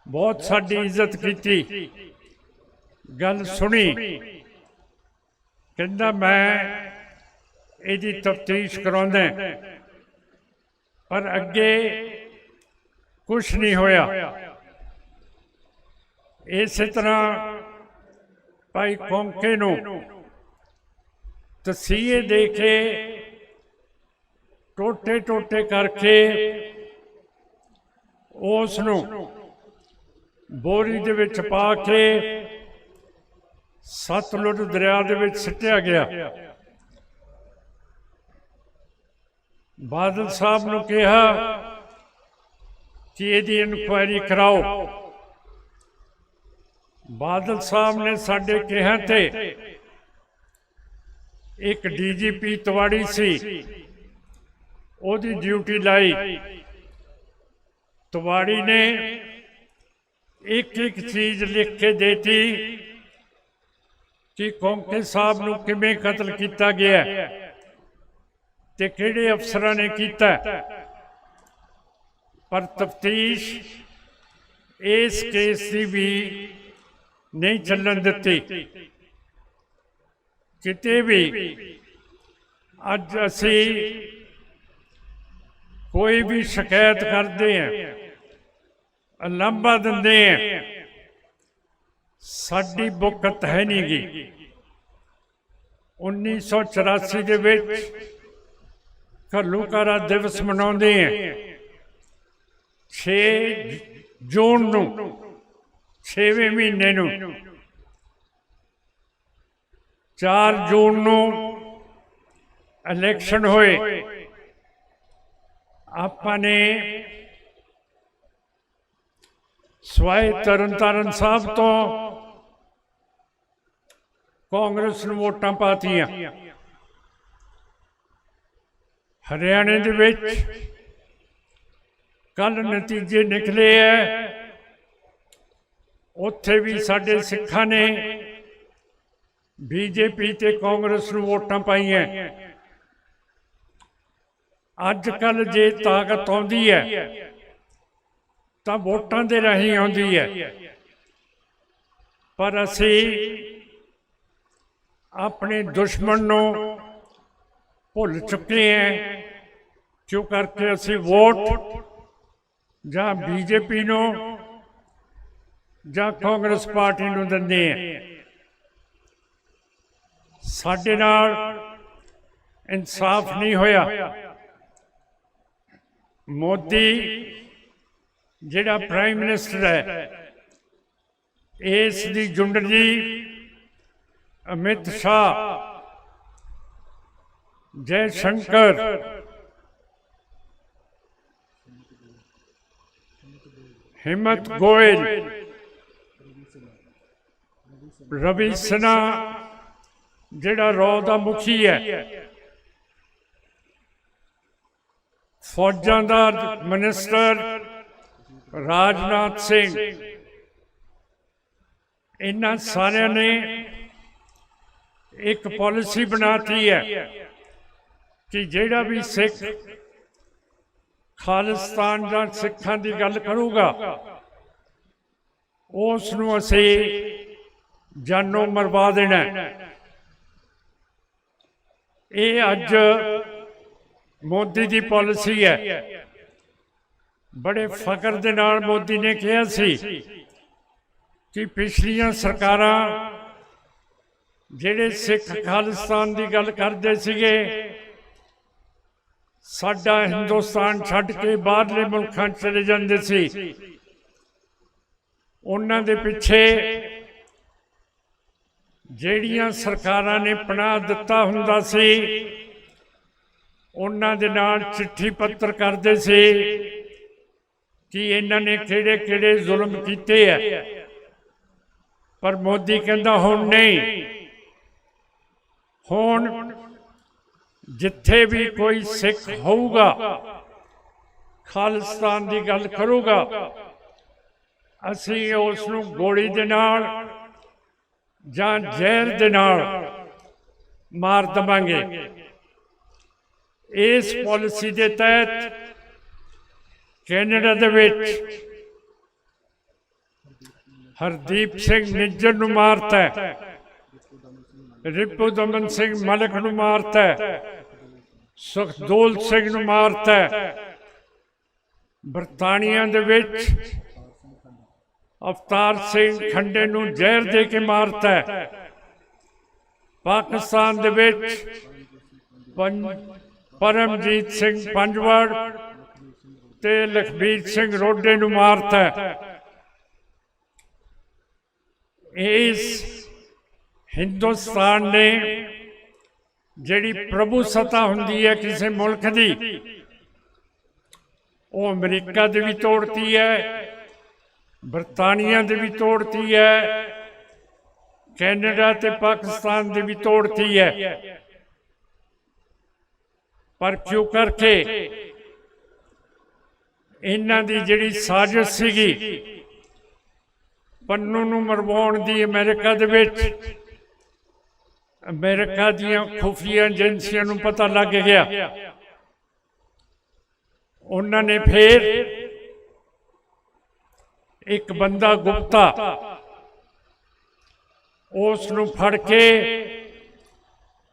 ਬਹੁਤ ਸਾਡੀ ਇੱਜ਼ਤ ਕੀਤੀ, ਗੱਲ ਸੁਣੀ, ਕਹਿੰਦਾ ਮੈਂ ਇਹਦੀ ਤਫਤੀਸ਼ ਕਰਾਉਂਦਾ, ਪਰ ਅੱਗੇ ਕੁਛ ਨਹੀਂ ਹੋਇਆ। ਇਸੇ ਤਰ੍ਹਾਂ ਭਾਈ ਕੌਂਕੇ ਨੂੰ ਤਸੀਹੇ ਦੇ ਕੇ ਟੋਟੇ ਟੋਟੇ ਕਰਕੇ ਉਸ ਨੂੰ ਬੋਰੀ ਦੇ ਵਿੱਚ ਪਾ ਕੇ ਸਤਲੁਜ ਦਰਿਆ ਦੇ ਵਿੱਚ ਸਿੱਟਿਆ ਗਿਆ। ਬਾਦਲ ਸਾਹਿਬ ਨੂੰ ਕਿਹਾ ਕਿ ਇਹਦੀ ਇਨਕੁਆਇਰੀ ਕਰਾਓ। ਬਾਦਲ ਸਾਹਿਬ ਨੇ ਸਾਡੇ ਕਿਹਾ ਤੇ ਇੱਕ ਡੀਜੀਪੀ ਤਵਾੜੀ ਸੀ, ਉਹਦੀ ਡਿਊਟੀ ਲਾਈ। ਤਵਾੜੀ ਨੇ ਇੱਕ ਇੱਕ ਚੀਜ਼ ਲਿਖ ਕੇ ਦੇਤੀ ਕਿ ਕੌਂਕੇ ਸਾਹਿਬ ਨੂੰ ਕਿਵੇਂ ਕਤਲ ਕੀਤਾ ਗਿਆ ਤੇ ਕਿਹੜੇ ਅਫਸਰਾਂ ਨੇ ਕੀਤਾ, ਪਰ ਤਫਤੀਸ਼ ਇਸ ਕੇਸ ਦੀ ਵੀ ਨਹੀਂ ਚੱਲਣ ਦਿੱਤੀ। ਕਿਤੇ ਵੀ ਅੱਜ ਅਸੀਂ ਕੋਈ ਵੀ ਸ਼ਿਕਾਇਤ ਕਰਦੇ ਹਾਂ, ਉਲਾਂਭਾ ਦਿੰਦੇ ਹਾਂ, ਸਾਡੀ ਬੁਕਤ ਹੈ ਨਹੀਂ ਗੀ। 1984 ਦੇ ਵਿੱਚ ਘੱਲੂਘਾਰਾ ਦਿਵਸ ਮਨਾਉਂਦੇ ਹਾਂ 6 ਜੂਨ ਨੂੰ, 6ਵੇਂ ਮਹੀਨੇ ਨੂੰ। 4 ਜੂਨ ਨੂੰ ਇਲੈਕਸ਼ਨ ਹੋਏ। ਆਪਾਂ ਨੇ ਸਵਾਏ ਤਰਨਤਾਰਨ ਸਾਹਿਬ ਤੋਂ ਕਾਂਗਰਸ ਨੂੰ ਵੋਟਾਂ ਪਾਤੀਆਂ। ਹਰਿਆਣੇ ਦੇ ਵਿੱਚ ਕੱਲ ਨਤੀਜੇ ਨਿਕਲੇ ਹੈ, ਉੱਥੇ ਵੀ ਸਾਡੇ ਸਿੱਖਾਂ ਨੇ ਬੀਜੇਪੀ ਤੇ ਕਾਂਗਰਸ ਨੂੰ ਵੋਟਾਂ ਪਾਈਆਂ। ਅੱਜ ਕੱਲ ਜੇ ਤਾਕਤ ਆਉਂਦੀ ਹੈ ਤਾਂ ਵੋਟਾਂ ਦੇ ਰਾਹੀਂ ਆਉਂਦੀ ਹੈ, ਪਰ ਅਸੀਂ ਆਪਣੇ ਦੁਸ਼ਮਣ ਨੂੰ ਭੁੱਲ ਚੁੱਕੇ ਹਾਂ, ਕਿਉਂ ਕਰਕੇ ਅਸੀਂ ਵੋਟ ਜਾਂ ਬੀਜੇਪੀ ਨੂੰ ਜਾਂ ਕਾਂਗਰਸ ਪਾਰਟੀ ਨੂੰ ਦਿੰਦੇ ਆ। ਸਾਡੇ ਨਾਲ ਇਨਸਾਫ ਨਹੀਂ ਹੋਇਆ। ਮੋਦੀ ਜਿਹੜਾ ਪ੍ਰਾਈਮ ਮਿਨਿਸਟਰ ਹੈ, ਇਸ ਦੀ ਜੁੰਡਲੀ ਅਮਿਤ ਸ਼ਾਹ, ਜੈ ਸ਼ੰਕਰ, ਹਿੰਮਤ ਗੋਇਲ, ਰਵੀ ਸਿन्हा ਜਿਹੜਾ ਰੌ ਦਾ ਮੁਖੀ ਹੈ, ਫੌਜਾਂ ਦਾ ਮਿਨਿਸਟਰ ਰਾਜਨਾਥ ਸਿੰਘ, ਇਹਨਾਂ ਸਾਰਿਆਂ ਨੇ ਇੱਕ ਪਾਲਿਸੀ ਬਣਾਤੀ ਹੈ ਕਿ ਜਿਹੜਾ ਵੀ ਸਿੱਖ ਖਾਲਿਸਤਾਨ ਜਾਂ ਸਿੱਖਾਂ ਦੀ ਗੱਲ ਕਰੂਗਾ ਉਸ ਨੂੰ ਅਸੀਂ ਜਾਨੋਂ ਮਰਵਾ ਦੇਣਾ। ਇਹ ਅੱਜ ਮੋਦੀ ਦੀ ਪਾਲਿਸੀ ਹੈ। ਬੜੇ ਫਖਰ ਦੇ ਨਾਲ ਮੋਦੀ ਨੇ ਕਿਹਾ ਸੀ ਕਿ ਪਿਛਲੀਆਂ ਸਰਕਾਰਾਂ ਜਿਹੜੇ ਸਿੱਖ ਖਾਲਿਸਤਾਨ ਦੀ ਗੱਲ ਕਰਦੇ ਸੀਗੇ, ਸਾਡਾ ਹਿੰਦੁਸਤਾਨ ਛੱਡ ਕੇ ਬਾਹਰਲੇ ਮੁਲਕਾਂ 'ਚ ਚਲੇ ਜਾਂਦੇ ਸੀ, ਉਹਨਾਂ ਦੇ ਪਿੱਛੇ ਜਿਹੜੀਆਂ ਸਰਕਾਰਾਂ ਨੇ ਪਨਾਹ ਦਿੱਤਾ ਹੁੰਦਾ ਸੀ, ਉਹਨਾਂ ਦੇ ਨਾਲ ਚਿੱਠੀ ਪੱਤਰ ਕਰਦੇ ਸੀ ਕਿ ਇਹਨਾਂ ਨੇ ਕਿਹੜੇ ਕਿਹੜੇ ਜ਼ੁਲਮ ਕੀਤੇ ਹੈ। ਪਰ ਮੋਦੀ ਕਹਿੰਦਾ ਹੁਣ ਨਹੀਂ, ਹੁਣ ਜਿੱਥੇ ਵੀ ਕੋਈ ਸਿੱਖ ਹੋਊਗਾ, ਖਾਲਿਸਤਾਨ ਦੀ ਗੱਲ ਕਰੂਗਾ, ਅਸੀਂ ਉਸ ਨੂੰ ਗੋਲੀ ਦੇ ਨਾਲ ਜਾਂ ਜ਼ਹਿਰ ਦੇ ਨਾਲ ਮਾਰ ਦੇਵਾਂਗੇ। ਇਸ ਪਾਲਿਸੀ ਦੇ ਤਹਿਤ ਕੈਨੇਡਾ ਦੇ ਵਿੱਚ ਹਰਦੀਪ ਸਿੰਘ ਨਿੱਜਰ ਨੂੰ ਮਾਰਤਾ ਹੈ, ਰਿਪੁਦਮਨ ਸਿੰਘ ਮਲਿਕ ਨੂੰ ਮਾਰਤਾ ਹੈ, ਸੁਖਦੇਵ ਸਿੰਘ ਨੂੰ ਮਾਰਤਾ ਹੈ। ਬਰਤਾਨੀਆ ਦੇ ਵਿੱਚ ਅਵਤਾਰ ਸਿੰਘ ਖੰਡੇ ਨੂੰ ਜ਼ਹਿਰ ਦੇ ਕੇ ਮਾਰਤਾ ਹੈ। ਪਾਕਿਸਤਾਨ ਦੇ ਵਿੱਚ ਪਰਮਜੀਤ ਸਿੰਘ ਪੰਜਵੜ ਤੇ ਲਖਬੀਰ ਸਿੰਘ ਰੋਡੇ ਨੂੰ ਮਾਰਤਾ ਹੈ। ਇਸ ਹਿੰਦੁਸਤਾਨ ਨੇ ਜਿਹੜੀ ਪ੍ਰਭੂ ਸੱਤਾ ਹੁੰਦੀ ਹੈ ਕਿਸੇ ਮੁਲਕ ਦੀ, ਉਹ ਅਮਰੀਕਾ ਦੀ ਵੀ ਤੋੜਤੀ ਹੈ, ਬਰਤਾਨੀਆ ਦੀ ਵੀ ਤੋੜਤੀ ਹੈ, ਕੈਨੇਡਾ ਤੇ ਪਾਕਿਸਤਾਨ ਦੀ ਵੀ ਤੋੜਤੀ ਹੈ। ਪਰ ਕਿਉਂ ਕਰਕੇ ਇਹਨਾਂ ਦੀ ਜਿਹੜੀ ਸਾਜ਼ਿਸ਼ ਸੀਗੀ ਪੰਨੂ ਨੂੰ ਮਰਵਾਉਣ ਦੀ, ਅਮਰੀਕਾ ਦੇ ਵਿੱਚ ਅਮਰੀਕਾ ਦੀਆਂ ਖੁਫੀਆ ਏਜੰਸੀਆਂ ਨੂੰ ਪਤਾ ਲੱਗ ਗਿਆ। ਉਹਨਾਂ ਨੇ ਫਿਰ ਇੱਕ ਬੰਦਾ ਗੁਪਤਾ, ਉਸ ਨੂੰ ਫੜ ਕੇ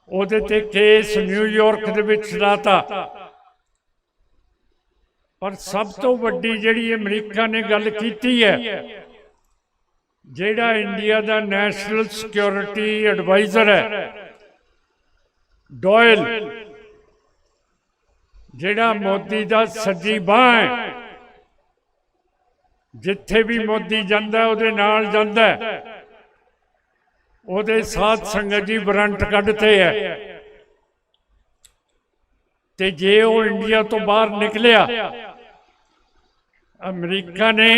ਉਹਦੇ ਤੇ ਕੇਸ ਨਿਊਯਾਰਕ ਦੇ ਵਿੱਚ ਲਾਤਾ। ਪਰ ਸਭ ਤੋਂ ਵੱਡੀ ਜਿਹੜੀ ਅਮਰੀਕਾ ਨੇ ਗੱਲ ਕੀਤੀ ਹੈ, ਜਿਹੜਾ ਇੰਡੀਆ ਦਾ ਨੈਸ਼ਨਲ ਸਿਕਿਉਰਿਟੀ ਐਡਵਾਈਜ਼ਰ ਹੈ ਡੋਇਲ, ਜਿਹੜਾ ਮੋਦੀ ਦਾ ਸੱਜੀ ਬਾਂਹ ਹੈ, ਜਿੱਥੇ ਵੀ ਮੋਦੀ ਜਾਂਦਾ ਉਹਦੇ ਨਾਲ ਜਾਂਦਾ, ਉਹਦੇ ਸਾਥ ਸੰਗਤ ਜੀ ਵਾਰੰਟ ਕੱਢਦੇ ਹੈ। ਤੇ ਜੇ ਉਹ ਇੰਡੀਆ ਤੋਂ ਬਾਹਰ ਨਿਕਲਿਆ, ਅਮਰੀਕਾ ਨੇ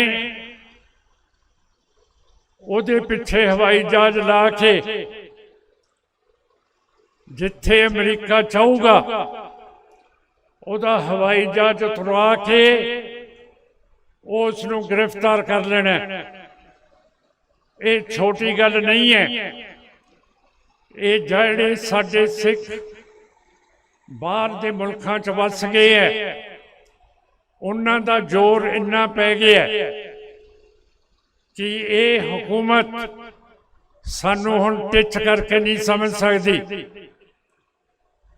ਉਹਦੇ ਪਿੱਛੇ ਹਵਾਈ ਜਹਾਜ਼ ਲਾ ਕੇ ਜਿੱਥੇ ਅਮਰੀਕਾ ਚਾਹੂਗਾ ਉਹਦਾ ਹਵਾਈ ਜਹਾਜ਼ ਉਤਰਵਾ ਕੇ ਉਸ ਨੂੰ ਗ੍ਰਿਫਤਾਰ ਕਰ ਲੈਣਾ। ਇਹ ਛੋਟੀ ਗੱਲ ਨਹੀਂ ਹੈ। ਇਹ ਜਿਹੜੇ ਸਾਡੇ ਸਿੱਖ ਬਾਹਰ ਦੇ ਮੁਲਕਾਂ 'ਚ ਵਸ ਗਏ ਹੈ, ਉਹਨਾਂ ਦਾ ਜ਼ੋਰ ਇੰਨਾ ਪੈ ਗਿਆ ਕਿ ਇਹ ਹਕੂਮਤ ਸਾਨੂੰ ਹੁਣ ਟਿੱਚ ਕਰਕੇ ਨਹੀਂ ਸਮਝ ਸਕਦੀ।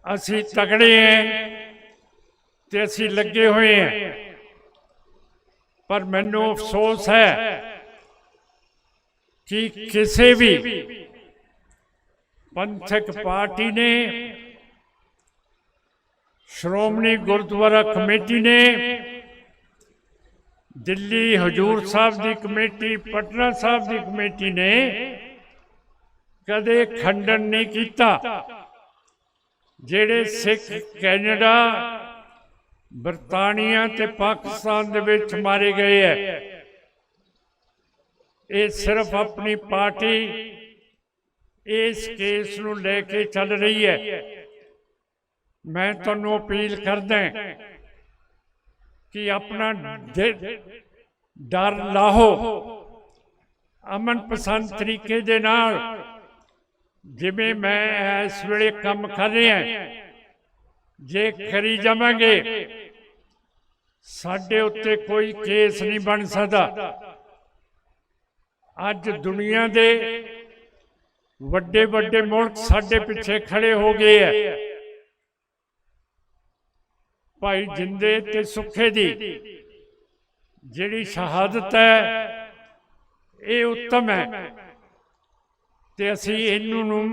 ਅਸੀਂ ਤਗੜੇ ਹਾਂ ਤੇ ਅਸੀਂ ਲੱਗੇ ਹੋਏ ਹਾਂ। ਪਰ ਮੈਨੂੰ ਅਫਸੋਸ ਹੈ ਕਿ ਕਿਸੇ ਵੀ ਪੰਥਕ ਪਾਰਟੀ ਨੇ, ਸ਼੍ਰੋਮਣੀ ਗੁਰਦੁਆਰਾ ਕਮੇਟੀ ਨੇ, ਦਿੱਲੀ ਹਜੂਰ ਸਾਹਿਬ ਦੀ ਕਮੇਟੀ, ਪਟਨਾ ਸਾਹਿਬ ਦੀ ਕਮੇਟੀ ਨੇ ਕਦੇ ਖੰਡਨ ਨਹੀਂ ਕੀਤਾ। ਜਿਹੜੇ ਸਿੱਖ ਕੈਨੇਡਾ, ਬਰਤਾਨੀਆ ਤੇ ਪਾਕਿਸਤਾਨ ਦੇ ਵਿੱਚ ਮਾਰੇ ਗਏ ਹੈ, ਇਹ ਸਿਰਫ ਆਪਣੀ ਪਾਰਟੀ ਇਸ ਕੇਸ ਨੂੰ ਲੈ ਕੇ ਚੱਲ ਰਹੀ ਹੈ। ਮੈਂ ਤੁਹਾਨੂੰ ਅਪੀਲ ਕਰਦਾ ਕਿ ਆਪਣਾ ਡਰ ਲਾਹੋ, ਅਮਨ ਪਸੰਦ ਤਰੀਕੇ ਦੇ ਨਾਲ, ਜਿਵੇਂ ਮੈਂ ਇਸ ਵੇਲੇ ਕੰਮ ਕਰ ਰਿਹਾ, ਜੇ ਕਰੀ ਜਾਵਾਂਗੇ ਸਾਡੇ ਉੱਤੇ ਕੋਈ ਕੇਸ ਨਹੀਂ ਬਣ ਸਕਦਾ। ਅੱਜ ਦੁਨੀਆ ਦੇ ਵੱਡੇ ਵੱਡੇ ਮੁਲਕ ਸਾਡੇ ਪਿੱਛੇ ਖੜੇ ਹੋ ਗਏ ਹੈ। ਭਾਈ ਜਿੰਦੇ ਤੇ ਸੁੱਖੇ ਦੀ ਜਿਹੜੀ ਸ਼ਹਾਦਤ ਹੈ ਇਹ ਉੱਤਮ ਹੈ, ਤੇ ਅਸੀਂ ਇਹਨੂੰ ਨੂੰ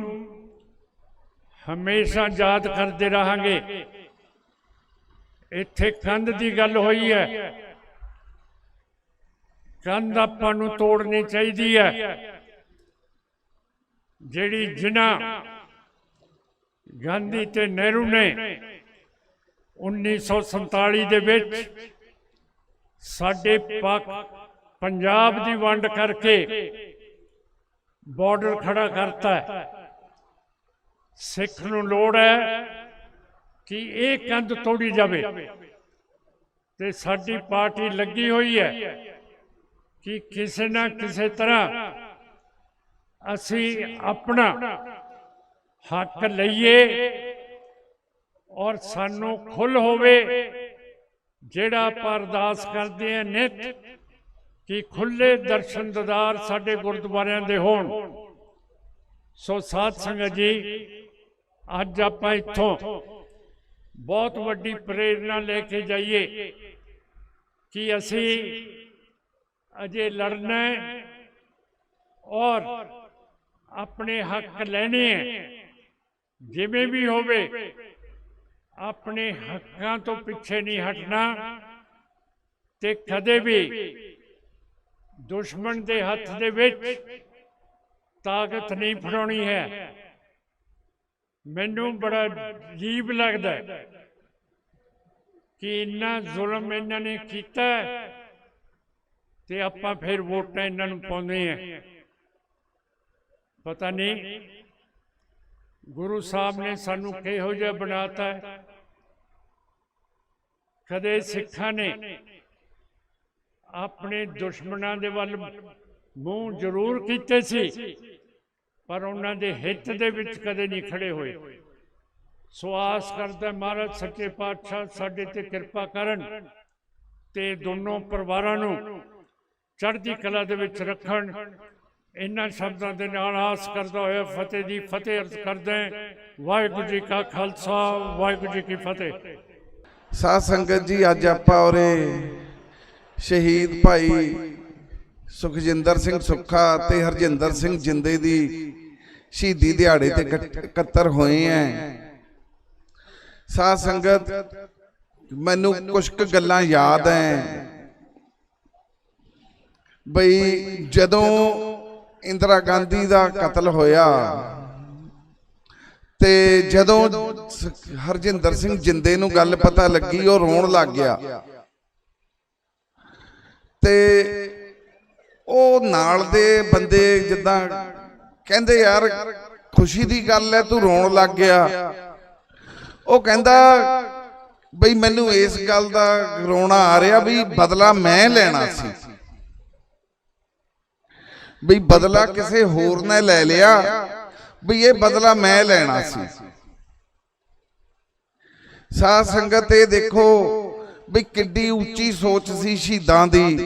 ਹਮੇਸ਼ਾ ਯਾਦ ਕਰਦੇ ਰਹਾਂਗੇ। ਇੱਥੇ ਕੰਧ ਦੀ ਗੱਲ ਹੋਈ ਹੈ, ਕੰਧ ਆਪਾਂ ਨੂੰ ਤੋੜਨੀ ਚਾਹੀਦੀ ਹੈ। ਜਿਹੜੀ ਜਿਨ੍ਹਾਂ ਗਾਂਧੀ ਤੇ ਨਹਿਰੂ ਨੇ 1947 ਦੇ ਵਿੱਚ ਸਾਡੇ ਪੰਜਾਬ ਦੀ ਵੰਡ ਕਰਕੇ ਬਾਰਡਰ ਖੜਾ ਕਰਤਾ ਹੈ, ਸਿੱਖ ਨੂੰ ਲੋੜ ਹੈ ਕਿ ਇਹ ਕੰਧ ਤੋੜੀ ਜਾਵੇ, ਤੇ ਸਾਡੀ ਪਾਰਟੀ ਲੱਗੀ ਹੋਈ ਹੈ ਕਿ ਕਿਸੇ ਨਾ ਕਿਸੇ ਤਰ੍ਹਾਂ ਅਸੀਂ ਆਪਣਾ ਹੱਕ ਲਈਏ ਔਰ ਸਾਨੂੰ ਖੁੱਲ੍ਹ ਹੋਵੇ। ਜਿਹੜਾ ਆਪਾਂ ਅਰਦਾਸ ਕਰਦੇ ਹਾਂ ਨਿਤ ਕਿ ਖੁੱਲ੍ਹੇ ਦਰਸ਼ਨ ਦੀਦਾਰ ਸਾਡੇ ਗੁਰਦੁਆਰਿਆਂ ਦੇ ਹੋਣ। ਸੋ ਸਾਧ ਸੰਗਤ ਜੀ, ਅੱਜ ਆਪਾਂ ਇੱਥੋਂ ਬਹੁਤ ਵੱਡੀ ਪ੍ਰੇਰਨਾ ਲੈ ਕੇ ਜਾਈਏ ਕਿ ਅਸੀਂ ਅਜੇ ਲੜਨਾ ਹੈ ਔਰ ਆਪਣੇ ਹੱਕ ਲੈਣੇ ਹੈ। ਜਿਵੇਂ ਵੀ ਹੋਵੇ ਆਪਣੇ ਹੱਕਾਂ ਤੋਂ ਪਿੱਛੇ ਨਹੀਂ ਹਟਣਾ, ਤੇ ਕਦੇ ਵੀ ਦੁਸ਼ਮਣ ਦੇ ਹੱਥ ਦੇ ਵਿੱਚ ਤਾਕਤ ਨਹੀਂ ਫੜਾਉਣੀ ਹੈ। ਮੈਨੂੰ ਬੜਾ ਅਜੀਬ ਲੱਗਦਾ ਕਿ ਇੰਨਾ ਜ਼ੁਲਮ ਇਹਨਾਂ ਨੇ ਕੀਤਾ ਤੇ ਆਪਾਂ ਫਿਰ ਵੋਟਾਂ ਇਹਨਾਂ ਨੂੰ ਪਾਉਂਦੇ ਹਾਂ। ਪਤਾ ਨਹੀਂ ਗੁਰੂ ਸਾਹਿਬ ਨੇ ਸਾਨੂੰ ਕਿਹੋ ਜਿਹਾ ਬਣਾਤਾ ਹੈ। ਕਦੇ ਸਿੱਖਾਂ ਨੇ ਆਪਣੇ ਦੁਸ਼ਮਣਾਂ ਦੇ ਵੱਲ ਮੂੰਹ ਜ਼ਰੂਰ ਕੀਤੇ ਸੀ, ਪਰ ਉਹਨਾਂ ਦੇ ਹਿੱਤ ਦੇ ਵਿੱਚ ਕਦੇ ਨਹੀਂ ਖੜੇ ਹੋਏ। ਸੋ ਆਸ ਕਰਦਾ ਮਹਾਰਾਜ ਸੱਚੇ ਪਾਤਸ਼ਾਹ ਸਾਡੇ ਤੇ ਕਿਰਪਾ ਕਰਨ ਤੇ ਦੋਨੋਂ ਪਰਿਵਾਰਾਂ ਨੂੰ ਚੜ੍ਹਦੀ ਕਲਾ ਦੇ ਵਿੱਚ ਰੱਖਣ। ਇਹਨਾਂ ਸ਼ਬਦਾਂ ਦੇ ਨਾਲ ਆਸ ਕਰਦਾ ਹੋਇਆ ਫਤਿਹ ਦੀ ਫਤਿਹ ਅਰਜ਼ ਕਰਦਾ। ਵਾਹਿਗੁਰੂ ਜੀ ਕਾ ਖਾਲਸਾ, ਵਾਹਿਗੁਰੂ ਜੀ ਕੀ ਫਤਿਹ। ਸਾਧ ਸੰਗਤ ਜੀ, ਅੱਜ ਆਪਾਂ ਉਰੇ ਸ਼ਹੀਦ ਭਾਈ ਸੁਖਜਿੰਦਰ ਸਿੰਘ ਸੁੱਖਾ ਤੇ ਹਰਜਿੰਦਰ ਸਿੰਘ ਜਿੰਦੇ ਦੀ ਸ਼ਹੀਦੀ ਦਿਹਾੜੇ ਤੇ ਇਕੱਤਰ ਹੋਏ ਹੈ। ਸਾਧ ਸੰਗਤ, ਮੈਨੂੰ ਕੁਝ ਕੁ ਗੱਲਾਂ ਯਾਦ ਹੈ ਬਈ ਜਦੋਂ ਇੰਦਰਾ ਗਾਂਧੀ ਦਾ ਕਤਲ ਹੋਇਆ ਤੇ ਜਦੋਂ ਹਰਜਿੰਦਰ ਸਿੰਘ ਜਿੰਦੇ ਨੂੰ ਗੱਲ ਪਤਾ ਲੱਗੀ, ਉਹ ਰੋਣ ਲੱਗ ਗਿਆ ਤੇ ਉਹ ਨਾਲ ਦੇ ਬੰਦੇ ਜਿੱਦਾਂ ਕਹਿੰਦੇ ਯਾਰ ਖੁਸ਼ੀ ਦੀ ਗੱਲ ਹੈ, ਤੂੰ ਰੋਣ ਲੱਗ ਗਿਆ। ਉਹ ਕਹਿੰਦਾ ਬਈ ਮੈਨੂੰ ਇਸ ਗੱਲ ਦਾ ਰੋਣਾ ਆ ਰਿਹਾ ਵੀ ਬਦਲਾ ਮੈਂ ਲੈਣਾ ਸੀ, ਬਈ ਬਦਲਾ ਕਿਸੇ ਹੋਰ ਨੇ ਲੈ ਲਿਆ, ਬਈ ਇਹ ਬਦਲਾ ਮੈਂ ਲੈਣਾ ਸੀ। ਸਾਧ ਸੰਗਤ, ਇਹ ਦੇਖੋ ਬਈ ਕਿੱਡੀ ਉੱਚੀ ਸੋਚ ਸੀ ਸ਼ਹੀਦਾਂ ਦੀ।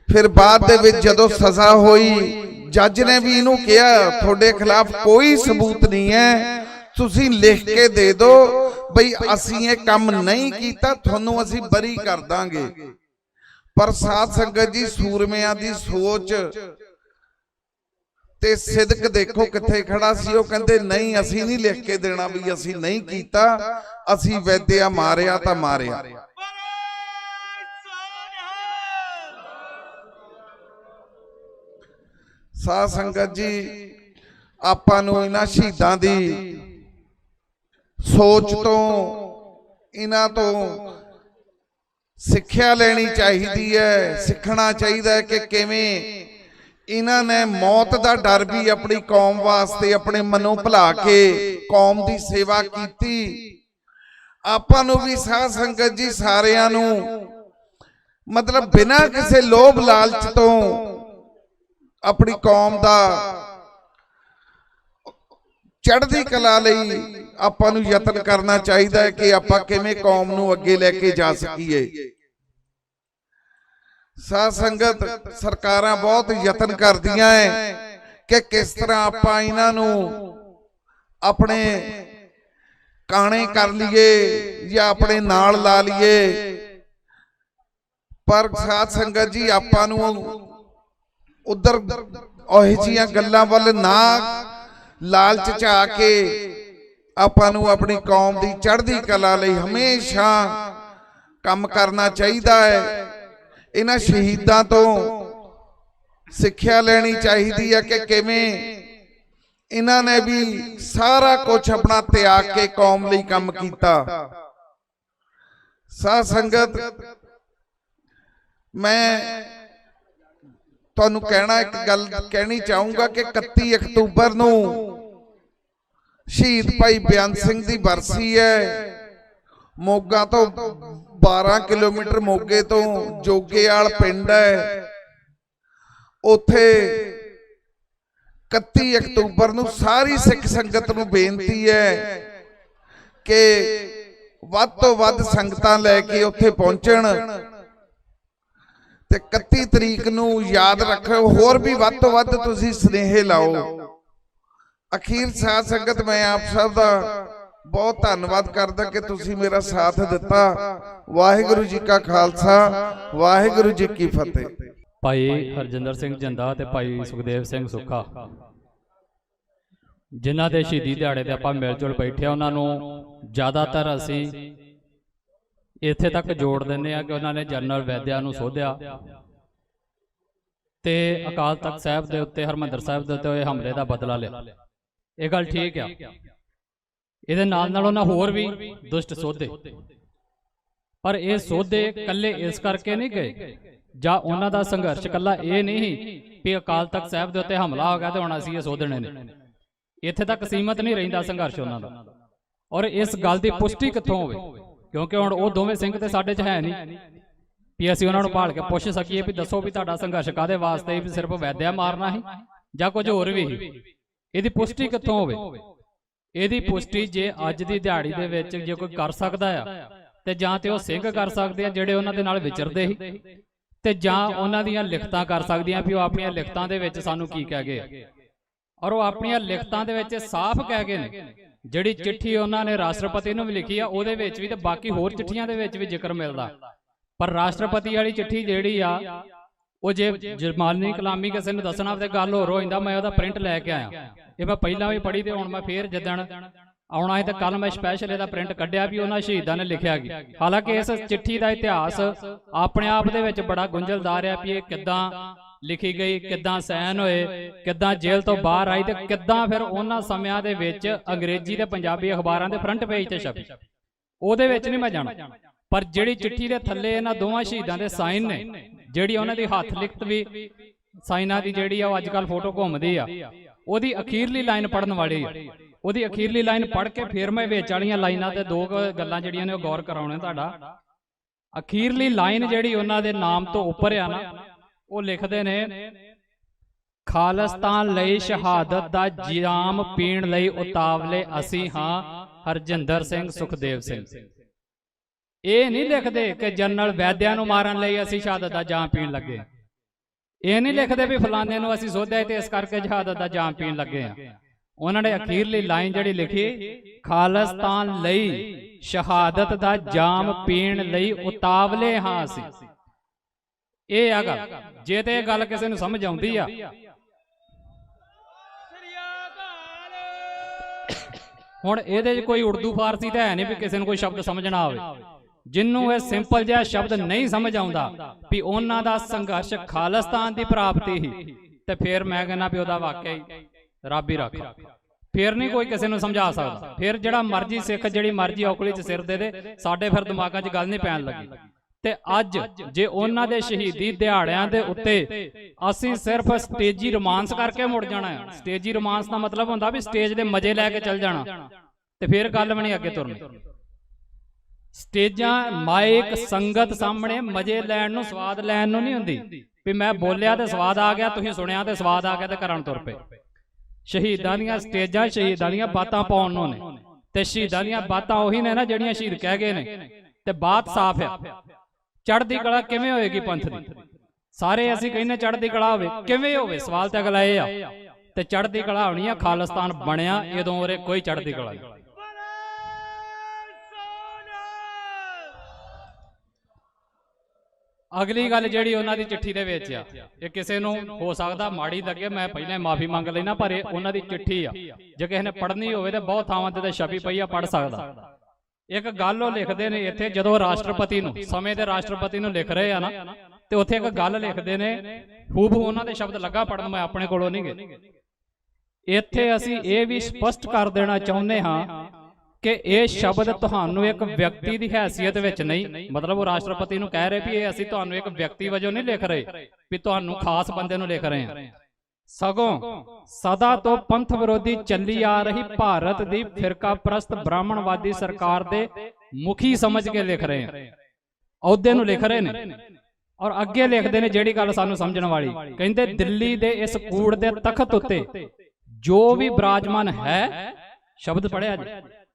ਫਿਰ ਬਾਅਦ ਦੇ ਵਿੱਚ ਜਦੋਂ ਸਜ਼ਾ ਹੋਈ, ਜੱਜ ਨੇ ਵੀ ਇਹਨੂੰ ਕਿਹਾ ਤੁਹਾਡੇ ਖਿਲਾਫ ਕੋਈ ਸਬੂਤ ਨਹੀਂ ਹੈ, ਤੁਸੀਂ ਲਿਖ ਕੇ ਦੇ ਦਿਓ ਬਈ ਅਸੀਂ ਇਹ ਕੰਮ ਨਹੀਂ ਕੀਤਾ, ਤੁਹਾਨੂੰ ਅਸੀਂ ਬਰੀ ਕਰ ਦਾਂਗੇ। ਪਰ ਸਾਧ ਸੰਗਤ ਜੀ ਸੂਰਮਿਆਂ ਦੀ ਸੋਚ ਤੇ ਸਿਦਕ ਦੇਖੋ ਕਿੱਥੇ ਖੜਾ ਸੀ। ਉਹ ਕਹਿੰਦੇ ਨਹੀਂ, ਅਸੀਂ ਨਹੀਂ ਲਿਖ ਕੇ ਦੇਣਾ ਵੀ ਅਸੀਂ ਨਹੀਂ ਕੀਤਾ, ਅਸੀਂ ਵੈਦਿਆ ਮਾਰਿਆ ਤਾਂ ਮਾਰਿਆ। ਸਾਧ ਸੰਗਤ ਜੀ ਆਪਾਂ ਨੂੰ ਇਹਨਾਂ ਸ਼ਹੀਦਾਂ ਦੀ ਸੋਚ ਤੋਂ, ਇਹਨਾਂ ਤੋਂ ਸਿੱਖਿਆ ਲੈਣੀ ਚਾਹੀਦੀ ਹੈ। ਸਿੱਖਣਾ ਚਾਹੀਦਾ ਹੈ ਕਿ ਕਿਵੇਂ ਇਹਨਾਂ ਨੇ ਮੌਤ ਦਾ ਡਰ ਵੀ ਆਪਣੀ ਕੌਮ ਵਾਸਤੇ ਆਪਣੇ ਮਨੋਂ ਭੁਲਾ ਕੇ ਕੌਮ ਦੀ ਸੇਵਾ ਕੀਤੀ। ਆਪਾਂ ਨੂੰ ਵੀ ਸਾਧ ਸੰਗਤ ਜੀ ਸਾਰਿਆਂ ਨੂੰ ਮਤਲਬ ਬਿਨਾਂ ਕਿਸੇ ਲੋਭ ਲਾਲਚ ਤੋਂ ਆਪਣੀ ਕੌਮ ਦਾ ਚੜ੍ਹਦੀ ਕਲਾ ਲਈ ਆਪਾਂ ਨੂੰ ਯਤਨ ਕਰਨਾ ਚਾਹੀਦਾ ਹੈ ਕਿ ਆਪਾਂ ਕਿਵੇਂ ਕੌਮ ਨੂੰ ਅੱਗੇ ਲੈ ਕੇ ਜਾ ਸਕੀਏ। ਸਾਧ ਸੰਗਤ ਸਰਕਾਰਾਂ ਬਹੁਤ ਯਤਨ ਕਰਦੀਆਂ ਹੈ ਕਿ ਕਿਸ ਤਰ੍ਹਾਂ ਆਪਾਂ ਇਹਨਾਂ ਨੂੰ ਆਪਣੇ ਕਾਣੇ ਕਰ ਲਈਏ ਜਾਂ ਆਪਣੇ ਨਾਲ ਲਾ ਲਈਏ, ਪਰ ਸਾਧ ਸੰਗਤ ਜੀ ਆਪਾਂ ਨੂੰ ਉਧਰ ਉਹੋ ਜਿਹੀਆਂ ਗੱਲਾਂ ਵੱਲ ਨਾ ਲਾਲਚ ਚ ਆ ਕੇ ਆਪਾਂ ਨੂੰ ਆਪਣੀ ਕੌਮ ਦੀ ਚੜ੍ਹਦੀ ਕਲਾ ਲਈ ਹਮੇਸ਼ਾ ਕੰਮ ਕਰਨਾ ਚਾਹੀਦਾ ਹੈ। ਇਹਨਾਂ ਸ਼ਹੀਦਾਂ ਤੋਂ ਸਿੱਖਿਆ ਲੈਣੀ ਚਾਹੀਦੀ ਹੈ ਕਿ ਕਿਵੇਂ ਇਹਨਾਂ ਨੇ ਵੀ ਸਾਰਾ ਕੁਝ ਆਪਣਾ ਤਿਆਗ ਕੇ ਕੌਮ ਲਈ ਕੰਮ ਕੀਤਾ। ਸਾਧ ਸੰਗਤ ਮੈਂ ਤੁਹਾਨੂੰ ਕਹਿਣਾ, ਇੱਕ ਗੱਲ ਕਹਿਣੀ ਚਾਹੂੰਗਾ ਕਿ 31 ਅਕਤੂਬਰ ਨੂੰ ਸ਼ਹੀਦ ਭਾਈ ਬੇਅੰਤ ਸਿੰਘ ਦੀ ਬਰਸੀ ਹੈ। ਮੋਗਾ ਤੋਂ 12 ਕਿਲੋਮੀਟਰ ਮੋਗੇ ਤੋਂ ਜੋਗੇਵਾਲ ਪਿੰਡ ਹੈ, ਉੱਥੇ 31 ਅਕਤੂਬਰ ਨੂੰ ਸਾਰੀ ਸਿੱਖ ਸੰਗਤ ਨੂੰ ਬੇਨਤੀ ਹੈ ਕਿ ਵੱਧ ਤੋਂ ਵੱਧ ਸੰਗਤਾਂ ਲੈ ਕੇ ਉੱਥੇ ਪਹੁੰਚਣ ਤੇ 31 ਤਰੀਕ ਨੂੰ ਯਾਦ ਰੱਖੋ। ਹੋਰ ਵੀ ਵੱਧ ਤੋਂ ਵੱਧ ਤੁਸੀਂ ਸੁਨੇਹੇ ਲਾਓ। ਅਖੀਰ ਸਾਧ ਸੰਗਤ ਮੈਂ ਆਪ ਸਭ ਦਾ ਬਹੁਤ ਧੰਨਵਾਦ ਕਰਦਾ ਕਿ ਤੁਸੀਂ ਮੇਰਾ ਸਾਥ ਦਿੱਤਾ। ਵਾਹਿਗੁਰੂ ਜੀ ਕਾ ਖਾਲਸਾ, ਵਾਹਿਗੁਰੂ ਜੀ ਕੀ ਫਤਿਹ। ਭਾਈ ਹਰਜਿੰਦਰ ਸਿੰਘ ਜਿੰਦਾ ਤੇ ਭਾਈ ਸੁਖਦੇਵ ਸਿੰਘ ਸੁੱਖਾ, ਜਿਨ੍ਹਾਂ ਦੇ ਸ਼ਹੀਦੀ ਦਿਹਾੜੇ ਤੇ ਆਪਾਂ ਮਿਲ ਜੁਲ ਬੈਠੇ, ਉਹਨਾਂ ਨੂੰ ਜ਼ਿਆਦਾਤਰ ਅਸੀਂ ਇੱਥੇ ਤੱਕ ਜੋੜ ਦਿੰਦੇ ਆ ਕਿ ਉਹਨਾਂ ਨੇ ਜਨਰਲ ਵੈਦਿਆ ਨੂੰ ਸੋਧਿਆ ਤੇ ਅਕਾਲ ਤਖਤ ਸਾਹਿਬ ਦੇ ਉੱਤੇ, ਹਰਮੰਦਰ ਸਾਹਿਬ ਦੇ ਉੱਤੇ ਹੋਏ ਹਮਲੇ ਦਾ ਬਦਲਾ ਲਿਆ। ਇਹ ਗੱਲ ਠੀਕ ਆ। ਇਹਦੇ ਨਾਲ ਉਹਨਾਂ ਹੋਰ ਵੀ ਦੁਸ਼ਟ ਸੋਧੇ, ਪਰ ਇਹ ਸੋਧੇ ਇਕੱਲੇ ਇਸ ਕਰਕੇ ਨਹੀਂ ਗਏ, ਜਾਂ ਉਹਨਾਂ ਦਾ ਸੰਘਰਸ਼ ਇਕੱਲਾ ਇਹ ਨਹੀਂ ਵੀ ਅਕਾਲ ਤਖਤ ਸਾਹਿਬ ਦੇ ਉੱਤੇ ਹਮਲਾ ਹੋ ਗਿਆ ਤੇ ਹੁਣ ਅਸੀਂ ਇਹ ਸੋਧਣੇ ਨੇ। ਇੱਥੇ ਤੱਕ ਸੀਮਤ ਨਹੀਂ ਰਹਿੰਦਾ ਸੰਘਰਸ਼ ਉਹਨਾਂ ਦਾ। ਔਰ ਇਸ ਗੱਲ ਦੀ ਪੁਸ਼ਟੀ ਕਿੱਥੋਂ ਹੋਵੇ, ਕਿਉਂਕਿ ਹੁਣ ਉਹ ਦੋਵੇਂ ਸਿੰਘ ਤੇ ਸਾਡੇ 'ਚ ਹੈ ਨਹੀਂ ਵੀ ਅਸੀਂ ਉਹਨਾਂ ਨੂੰ ਭਾਲ ਕੇ ਪੁੱਛ ਸਕੀਏ ਵੀ ਦੱਸੋ ਵੀ ਤੁਹਾਡਾ ਸੰਘਰਸ਼ ਕਾਹਦੇ ਵਾਸਤੇ, ਵੀ ਸਿਰਫ ਵੈਦਿਆ ਮਾਰਨਾ ਹੀ ਜਾਂ ਕੁਝ ਹੋਰ ਵੀ। ਇਹਦੀ ਪੁਸ਼ਟੀ ਕਿੱਥੋਂ ਹੋਵੇ? ਇਹਦੀ ਪੁਸ਼ਟੀ ਜੇ ਅੱਜ ਦੀ ਦਿਹਾੜੀ ਦੇ ਵਿੱਚ ਜੇ ਕੋਈ ਕਰ ਸਕਦਾ ਆ ਤੇ ਜਾਂ ਤੇ ਉਹ ਸਿੰਘ ਕਰ ਸਕਦੇ ਆ ਜਿਹੜੇ ਉਹਨਾਂ ਦੇ ਨਾਲ ਵਿਚਰਦੇ ਸੀ, ਤੇ ਜਾਂ ਉਹਨਾਂ ਦੀਆਂ ਲਿਖਤਾਂ ਕਰ ਸਕਦੀਆਂ ਵੀ ਉਹ ਆਪਣੀਆਂ ਲਿਖਤਾਂ ਦੇ ਵਿੱਚ ਸਾਨੂੰ ਕੀ ਕਹਿ ਗਏ। ਔਰ ਉਹ ਆਪਣੀਆਂ ਲਿਖਤਾਂ ਦੇ ਵਿੱਚ ਸਾਫ਼ ਕਹਿ ਗਏ ਨੇ। ਜਿਹੜੀ ਚਿੱਠੀ ਉਹਨਾਂ ਨੇ ਰਾਸ਼ਟਰਪਤੀ ਨੂੰ ਵੀ ਲਿਖੀ ਆ ਉਹਦੇ ਵਿੱਚ ਵੀ ਤੇ ਬਾਕੀ ਹੋਰ ਚਿੱਠੀਆਂ ਦੇ ਵਿੱਚ ਵੀ ਜ਼ਿਕਰ ਮਿਲਦਾ, ਪਰ ਰਾਸ਼ਟਰਪਤੀ ਵਾਲੀ ਚਿੱਠੀ ਜਿਹੜੀ ਆ ਉਹ ਜੇ ਜਰਮਾਨੀ ਕਲਾਮੀ ਕਿਸੇ ਨੂੰ ਦੱਸਣਾ ਤੇ ਗੱਲ ਹੋਰ ਹੋ ਜਾਂਦਾ। ਮੈਂ ਉਹਦਾ ਪ੍ਰਿੰਟ ਲੈ ਕੇ ਆਇਆ, ਇਹ ਮੈਂ ਪਹਿਲਾਂ ਵੀ ਪੜ੍ਹੀ ਤੇ ਹੁਣ ਮੈਂ ਫੇਰ ਜਿੱਦਣ ਆਉਣਾ ਹੈ ਤੇ ਕੱਲ ਮੈਂ ਸਪੈਸ਼ਲ ਇਹਦਾ ਪ੍ਰਿੰਟ ਕੱਢਿਆ ਵੀ ਉਹਨਾਂ ਸ਼ਹੀਦਾਂ ਨੇ ਲਿਖਿਆ ਗਿਆ। ਹਾਲਾਂਕਿ ਇਸ ਚਿੱਠੀ ਦਾ ਇਤਿਹਾਸ ਆਪਣੇ ਆਪ ਦੇ ਵਿੱਚ ਬੜਾ ਗੁੰਝਲਦਾਰ ਆ ਵੀ ਇਹ ਕਿੱਦਾਂ ਲਿਖੀ ਗਈ, ਕਿੱਦਾਂ ਸਾਈਨ ਹੋਏ, ਕਿੱਦਾਂ ਜੇਲ੍ਹ ਤੋਂ ਬਾਹਰ ਆਈ ਤੇ ਕਿੱਦਾਂ ਫਿਰ ਉਹਨਾਂ ਸਮਿਆਂ ਦੇ ਵਿੱਚ ਅੰਗਰੇਜ਼ੀ ਤੇ ਪੰਜਾਬੀ ਅਖਬਾਰਾਂ ਦੇ ਫਰੰਟ ਪੇਜ ਤੇ ਛਪੀ। ਉਹਦੇ ਵਿੱਚ ਨਹੀਂ ਮੈਂ ਜਾਣਾ, ਪਰ ਜਿਹੜੀ ਚਿੱਠੀ ਦੇ ਥੱਲੇ ਇਹਨਾਂ ਦੋਵਾਂ ਸ਼ਹੀਦਾਂ ਦੇ ਸਾਈਨ ਨੇ, ਜਿਹੜੀ ਉਹਨਾਂ ਦੀ ਹੱਥ ਲਿਖਤ ਵੀ ਸਾਈਨਾਂ ਦੀ ਜਿਹੜੀ ਆ ਉਹ ਅੱਜ ਕੱਲ ਫੋਟੋ ਘੁੰਮਦੀ ਆ, ਉਹਦੀ ਅਖੀਰਲੀ ਲਾਈਨ ਪੜਨ ਵਾਲੀ ਆ। ਉਹਦੀ ਅਖੀਰਲੀ ਲਾਈਨ ਪੜ੍ਹ ਕੇ ਫਿਰ ਮੈਂ ਵਿੱਚ ਵਾਲੀਆਂ ਲਾਈਨਾਂ ਤੇ ਦੋ ਗੱਲਾਂ ਜਿਹੜੀਆਂ ਨੇ ਉਹ ਗੌਰ ਕਰਾਉਣੇ ਤੁਹਾਡਾ। ਅਖੀਰਲੀ ਲਾਈਨ ਜਿਹੜੀ ਉਹਨਾਂ ਦੇ ਨਾਮ ਤੋਂ ਉੱਪਰ ਆ ਨਾ, ਉਹ ਲਿਖਦੇ ਨੇ ਖਾਲਿਸਤਾਨ ਲਈ ਸ਼ਹਾਦਤ ਦਾ ਜਾਮ ਪੀਣ ਲਈ ਉਤਾਵਲੇ ਅਸੀਂ ਹਾਂ ਹਰਜਿੰਦਰ ਸਿੰਘ ਸੁਖਦੇਵ ਸਿੰਘ। ਇਹ ਨਹੀਂ ਲਿਖਦੇ ਕਿ ਜਨਰਲ ਵੈਦਿਆ ਨੂੰ ਮਾਰਨ ਲਈ ਅਸੀਂ ਸ਼ਹਾਦਤ ਦਾ ਜਾਮ ਪੀਣ ਲੱਗੇ। ਇਹ ਨਹੀਂ ਲਿਖਦੇ ਵੀ ਫਲਾਣੇ ਨੂੰ ਅਸੀਂ ਸੋਧਿਆ ਤੇ ਇਸ ਕਰਕੇ ਸ਼ਹਾਦਤ ਦਾ ਜਾਮ ਪੀਣ ਲੱਗੇ ਆ। ਉਹਨਾਂ ਨੇ ਅਖੀਰਲੀ ਲਾਈਨ ਜਿਹੜੀ ਲਿਖੀ, ਖਾਲਿਸਤਾਨ ਲਈ ਸ਼ਹਾਦਤ ਦਾ ਜਾਮ ਪੀਣ ਲਈ ਉਤਾਵਲੇ ਹਾਂ ਅਸੀਂ। ਇਹ ਆ ਗੱਲ। ਜੇ ਤੇ ਇਹ ਗੱਲ ਕਿਸੇ ਨੂੰ ਸਮਝ ਆਉਂਦੀ ਆ, ਹੁਣ ਇਹਦੇ 'ਚ ਕੋਈ ਉਰਦੂ ਫਾਰਸੀ ਤਾਂ ਹੈ ਨਹੀਂ ਵੀ ਕਿਸੇ ਨੂੰ ਕੋਈ ਸ਼ਬਦ ਸਮਝਣਾ ਆਵੇ। ਜਿੰਨੂੰ ਇਹ ਸਿੰਪਲ ਜਿਹਾ ਸ਼ਬਦ ਨਹੀਂ ਸਮਝ ਆਉਂਦਾ ਵੀ ਉਹਨਾਂ ਦਾ ਸੰਘਰਸ਼ ਖਾਲਿਸਤਾਨ ਦੀ ਪ੍ਰਾਪਤੀ ਹੀ, ਤੇ ਫਿਰ ਮੈਂ ਕਹਿੰਦਾ ਵੀ ਉਹਦਾ ਵਾਕਿਆ ਹੀ ਰੱਬ ਹੀ ਰੱਖਾ। ਫਿਰ ਨਹੀਂ ਕੋਈ ਕਿਸੇ ਨੂੰ ਸਮਝਾ ਸਕਦਾ। ਫਿਰ ਜਿਹੜਾ ਮਰਜ਼ੀ ਸਿੱਖ ਜਿਹੜੀ ਮਰਜ਼ੀ ਔਕਲੀ 'ਚ ਸਿਰ ਦੇ ਦੇ, ਸਾਡੇ ਫਿਰ ਦਿਮਾਗਾਂ 'ਚ ਗੱਲ ਨਹੀਂ ਪੈਣ ਲੱਗੀ। ਤੇ ਅੱਜ ਜੇ ਉਹਨਾਂ ਦੇ ਸ਼ਹੀਦੀ ਦਿਹਾੜਿਆਂ ਦੇ ਉੱਤੇ ਅਸੀਂ ਸਿਰਫ ਸਟੇਜੀ ਰੋਮਾਂਸ ਕਰਕੇ ਮੁੜ ਜਾਣਾ ਹੈ, ਸਟੇਜੀ ਰੋਮਾਂਸ ਦਾ ਮਤਲਬ ਹੁੰਦਾ ਵੀ ਸਟੇਜ ਦੇ ਮਜ਼ੇ ਲੈ ਕੇ ਚੱਲ ਜਾਣਾ, ਤੇ ਫਿਰ ਗੱਲ ਵੀ ਨਹੀਂ ਅੱਗੇ ਤੁਰਨੀ। ਸਟੇਜਾਂ ਮਾਈਕ ਸੰਗਤ ਸਾਹਮਣੇ ਮਜ਼ੇ ਲੈਣ ਨੂੰ, ਸਵਾਦ ਲੈਣ ਨੂੰ ਨਹੀਂ ਹੁੰਦੀ ਵੀ ਮੈਂ ਬੋਲਿਆ ਤੇ ਸਵਾਦ ਆ ਗਿਆ, ਤੁਸੀਂ ਸੁਣਿਆ ਤੇ ਸਵਾਦ ਆ ਗਿਆ ਤੇ ਕਰਨ ਤੁਰ ਪਏ। ਸ਼ਹੀਦਾਂ ਦੀਆਂ ਸਟੇਜਾਂ ਸ਼ਹੀਦਾਂ ਦੀਆਂ ਬਾਤਾਂ ਪਾਉਣ ਨੂੰ ਨੇ, ਤੇ ਸ਼ਹੀਦਾਂ ਦੀਆਂ ਬਾਤਾਂ ਉਹੀ ਨੇ ਨਾ ਜਿਹੜੀਆਂ ਸ਼ਹੀਦ ਕਹਿ ਗਏ ਨੇ। ਤੇ ਬਾਤ ਸਾਫ਼ ਆ, ਚੜ੍ਹਦੀ ਕਲਾ ਕਿਵੇਂ ਹੋਏਗੀ ਪੰਥ ਦੀ? ਸਾਰੇ ਅਸੀਂ ਕਹਿੰਦੇ ਚੜ੍ਹਦੀ ਕਲਾ ਹੋਵੇ, ਕਿਵੇਂ ਹੋਵੇ? ਸਵਾਲ ਤੇ ਅਗਲਾ ਇਹ ਆ। ਤੇ ਚੜ੍ਹਦੀ ਕਲਾ ਹੋਣੀ ਆ, ਖਾਲਿਸਤਾਨ ਬਣਿਆ ਜਦੋਂ ਉਰੇ ਕੋਈ ਚੜ੍ਹਦੀ ਕਲਾ ਨਹੀਂ। ਅਗਲੀ ਗੱਲ ਜਿਹੜੀ ਉਹਨਾਂ ਦੀ ਚਿੱਠੀ ਦੇ ਵਿੱਚ ਆ, ਇਹ ਕਿਸੇ ਨੂੰ ਹੋ ਸਕਦਾ ਮਾੜੀ ਲੱਗੇ, ਮੈਂ ਪਹਿਲਾਂ ਮਾਫੀ ਮੰਗ ਲੈਣਾ, ਪਰ ਇਹ ਉਹਨਾਂ ਦੀ ਚਿੱਠੀ ਆ। ਜੇ ਕਿਸੇ ਨੇ ਪੜ੍ਹਨੀ ਹੋਵੇ ਤੇ ਬਹੁਤ ਥਾਵਾਂ ਤੇ ਛਪੀ ਪਈ ਆ, ਪੜ੍ਹ ਸਕਦਾ। ਇੱਕ ਗੱਲ ਉਹ ਲਿਖਦੇ ਨੇ ਇੱਥੇ, ਜਦੋਂ ਰਾਸ਼ਟਰਪਤੀ ਨੂੰ, ਸਮੇਂ ਦੇ ਰਾਸ਼ਟਰਪਤੀ ਨੂੰ ਲਿਖ ਰਹੇ ਆ ਨਾ, ਤੇ ਉੱਥੇ ਇੱਕ ਗੱਲ ਲਿਖਦੇ ਨੇ, ਹੂਬਹੂ ਉਹਨਾਂ ਦੇ ਸ਼ਬਦ ਲੱਗਾ ਪੜਨ, ਮੈਂ ਆਪਣੇ ਕੋਲੋਂ ਨਹੀਂ ਗਏ। ਇੱਥੇ ਅਸੀਂ ਇਹ ਵੀ ਸਪਸ਼ਟ ਕਰ ਦੇਣਾ ਚਾਹੁੰਦੇ ਹਾਂ ਕਿ ਇਹ ਸ਼ਬਦ ਤੁਹਾਨੂੰ ਇੱਕ ਵਿਅਕਤੀ ਦੀ ਹੈਸੀਅਤ ਵਿੱਚ ਨਹੀਂ, ਮਤਲਬ ਉਹ ਰਾਸ਼ਟਰਪਤੀ ਨੂੰ ਕਹਿ ਰਹੇ ਵੀ ਇਹ ਅਸੀਂ ਤੁਹਾਨੂੰ ਇੱਕ ਵਿਅਕਤੀ ਵਜੋਂ ਨਹੀਂ ਲਿਖ ਰਹੇ ਵੀ ਤੁਹਾਨੂੰ ਖਾਸ ਬੰਦੇ ਨੂੰ ਲਿਖ ਰਹੇ ਹਾਂ, ਸਗੋਂ ਸਦਾ ਤੋਂ ਪੰਥ ਵਿਰੋਧੀ ਚੱਲੀ ਆ ਰਹੀ ਭਾਰਤ ਦੀ ਫਿਰਕਾ ਪ੍ਰਸਤ ਬ੍ਰਾਹਮਣਵਾਦੀ ਸਰਕਾਰ ਦੇ ਮੁਖੀ ਸਮਝ ਕੇ ਲਿਖ ਰਹੇ ਹਾਂ, ਅਹੁਦੇ ਨੂੰ ਲਿਖ ਰਹੇ ਨੇ। ਔਰ ਅੱਗੇ ਲਿਖਦੇ ਨੇ ਜਿਹੜੀ ਗੱਲ ਸਾਨੂੰ ਸਮਝਣ ਵਾਲੀ, ਕਹਿੰਦੇ ਦਿੱਲੀ ਦੇ ਇਸ ਕੂੜ ਦੇ ਤਖਤ ਉੱਤੇ ਜੋ ਵੀ ਬਿਰਾਜਮਾਨ ਹੈ, ਸ਼ਬਦ ਪੜਿਆ ਜੀ,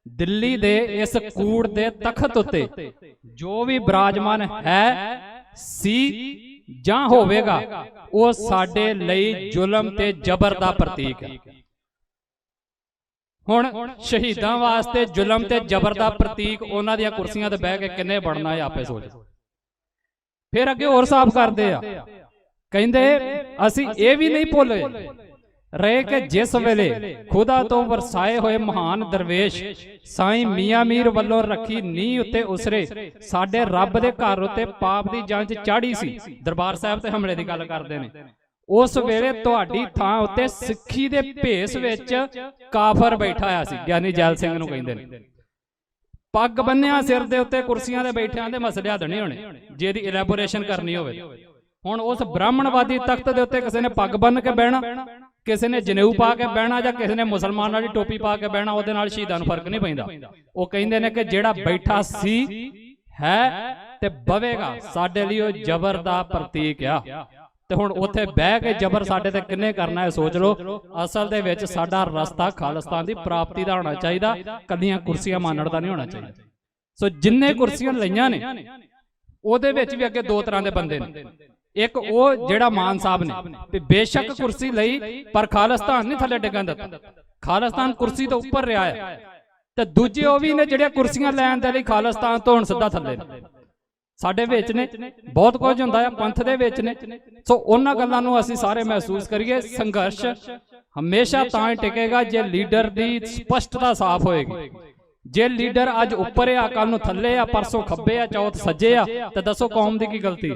ਦਿੱਲੀ ਦੇ ਇਸ ਕੂੜ ਦੇ ਤਖਤ ਉੱਤੇ ਜੋ ਵੀ ਬਿਰਾਜਮਾਨ ਹੈ, ਸੀ ਜਾਂ ਹੋਵੇਗਾ, ਉਹ ਸਾਡੇ ਲਈ ਜ਼ੁਲਮ ਤੇ ਜ਼ਬਰ ਦਾ ਪ੍ਰਤੀਕ ਹੈ। ਹੁਣ ਸ਼ਹੀਦਾਂ ਵਾਸਤੇ ਜ਼ੁਲਮ ਤੇ ਜ਼ਬਰ ਦਾ ਪ੍ਰਤੀਕ ਉਹਨਾਂ ਦੀਆਂ ਕੁਰਸੀਆਂ ਤੇ ਬਹਿ ਕੇ ਕਿੰਨੇ ਬਣਨਾ ਹੈ ਆਪੇ ਸੋਚ। ਫਿਰ ਅੱਗੇ ਹੋਰ ਸਾਫ਼ ਕਰਦੇ ਆ, ਕਹਿੰਦੇ ਅਸੀਂ ਇਹ ਵੀ ਨਹੀਂ ਭੁੱਲੇ ਰਹੇ ਕਿ ਜਿਸ ਵੇਲੇ ਖੁਦਾ ਤੋਂ ਵਰਸਾਏ ਹੋਏ ਮਹਾਨ ਦਰਵੇਸ਼ ਸਾਈਂ ਮੀਆਂ ਮੀਰ ਵੱਲੋਂ ਰੱਖੀ ਨੀਂਹ ਉੱਤੇ ਉਸਰੇ ਸਾਡੇ ਰੱਬ ਦੇ ਘਰ ਉੱਤੇ ਪਾਪ ਦੀ ਜੰਜ ਚਾੜੀ ਸੀ, ਦਰਬਾਰ ਸਾਹਿਬ ਤੇ ਹਮਲੇ ਦੀ ਗੱਲ ਕਰਦੇ ਨੇ, ਉਸ ਵੇਲੇ ਤੁਹਾਡੀ ਥਾਂ ਉੱਤੇ ਸਿੱਖੀ ਦੇ ਭੇਸ ਵਿੱਚ ਕਾਫਰ ਬੈਠਾ ਹੋਇਆ ਸੀ, ਗਿਆਨੀ ਜੈਲ ਸਿੰਘ ਨੂੰ ਕਹਿੰਦੇ ਨੇ, ਪੱਗ ਬੰਨਿਆ ਸਿਰ ਦੇ ਉੱਤੇ, ਕੁਰਸੀਆਂ ਤੇ ਬੈਠਿਆਂ ਦੇ ਮਸਲੇ ਹੱਲ ਨਹੀਂ ਹੋਣੇ ਜੇ ਇਹਦੀ ਇਲੈਬੋਰੇਸ਼ਨ ਕਰਨੀ ਹੋਵੇ। ਹੁਣ ਉਸ ਬ੍ਰਾਹਮਣਵਾਦੀ ਤਖਤ ਦੇ ਉੱਤੇ ਕਿਸੇ ਨੇ ਪੱਗ ਬੰਨ ਕੇ ਬਹਿਣਾ, ਕਿਸੇ ਨੇ ਜਨੇਊ ਪਾ ਕੇ ਬਹਿਣਾ, ਜਾਂ ਕਿਸੇ ਨੇ ਮੁਸਲਮਾਨ ਵਾਲੀ ਟੋਪੀ ਪਾ ਕੇ ਬਹਿਣਾ, ਉਹਦੇ ਨਾਲ ਸ਼ਹੀਦਾਂ ਨੂੰ ਫਰਕ ਨਹੀਂ ਪੈਂਦਾ। ਉਹ ਕਹਿੰਦੇ ਨੇ ਕਿ ਜਿਹੜਾ ਬੈਠਾ ਸੀ ਹੈ ਤੇ ਬਵੇਗਾ, ਸਾਡੇ ਲਈ ਉਹ ਜ਼ਬਰ ਦਾ ਪ੍ਰਤੀਕ ਆ। ਤੇ ਹੁਣ ਉੱਥੇ ਬਹਿ ਕੇ ਜ਼ਬਰ ਸਾਡੇ ਤੇ ਕਿੰਨੇ ਕਰਨਾ ਹੈ ਸੋਚ ਲਓ। ਅਸਲ ਦੇ ਵਿੱਚ ਸਾਡਾ ਰਸਤਾ ਖਾਲਿਸਤਾਨ ਦੀ ਪ੍ਰਾਪਤੀ ਦਾ ਹੋਣਾ ਚਾਹੀਦਾ, ਕੱਲੀਆਂ ਕੁਰਸੀਆਂ ਮਾਨਣ ਦਾ ਨਹੀਂ ਹੋਣਾ ਚਾਹੀਦਾ। ਸੋ ਜਿੰਨੇ ਕੁਰਸੀਆਂ ਲਈਆਂ ਨੇ ਉਹਦੇ ਵਿੱਚ ਵੀ ਅੱਗੇ ਦੋ ਤਰ੍ਹਾਂ ਦੇ ਬੰਦੇ ਨੇ, ਇੱਕ ਉਹ ਜਿਹੜਾ ਮਾਨ ਸਾਹਿਬ ਨੇ ਵੀ ਬੇਸ਼ੱਕ ਕੁਰਸੀ ਲਈ ਪਰ ਖਾਲਿਸਤਾਨ ਨਹੀਂ ਥੱਲੇ ਡਿੱਗਣ ਦਿੱਤਾ, ਖਾਲਿਸਤਾਨ ਕੁਰਸੀ ਤੋਂ ਉੱਪਰ ਰਿਹਾ ਹੈ, ਤੇ ਦੂਜੇ ਉਹ ਵੀ ਨੇ ਜਿਹੜੇ ਕੁਰਸੀਆਂ ਲੈਣ ਦੇ ਲਈ ਖਾਲਿਸਤਾਨ ਤੋਂ ਹੁਣ ਸਿੱਧਾ ਥੱਲੇ ਨੇ। ਸਾਡੇ ਵਿੱਚ ਨੇ ਬਹੁਤ ਕੁਝ ਹੁੰਦਾ ਹੈ, ਪੰਥ ਦੇ ਵਿੱਚ ਨੇ। ਸੋ ਉਹਨਾਂ ਗੱਲਾਂ ਨੂੰ ਅਸੀਂ ਸਾਰੇ ਮਹਿਸੂਸ ਕਰੀਏ। ਸੰਘਰਸ਼ ਹਮੇਸ਼ਾ ਤਾਂ ਹੀ ਟਿਕੇਗਾ ਜੇ ਲੀਡਰ ਦੀ ਸਪਸ਼ਟਤਾ ਸਾਫ਼ ਹੋਏਗੀ। ਜੇ ਲੀਡਰ ਅੱਜ ਉੱਪਰ ਆ, ਕੱਲ ਨੂੰ ਥੱਲੇ ਆ, ਪਰਸੋਂ ਖੱਬੇ ਆ, ਚੌਥ ਸੱਜੇ ਆ, ਤੇ ਦੱਸੋ ਕੌਮ ਦੀ ਕੀ ਗਲਤੀ?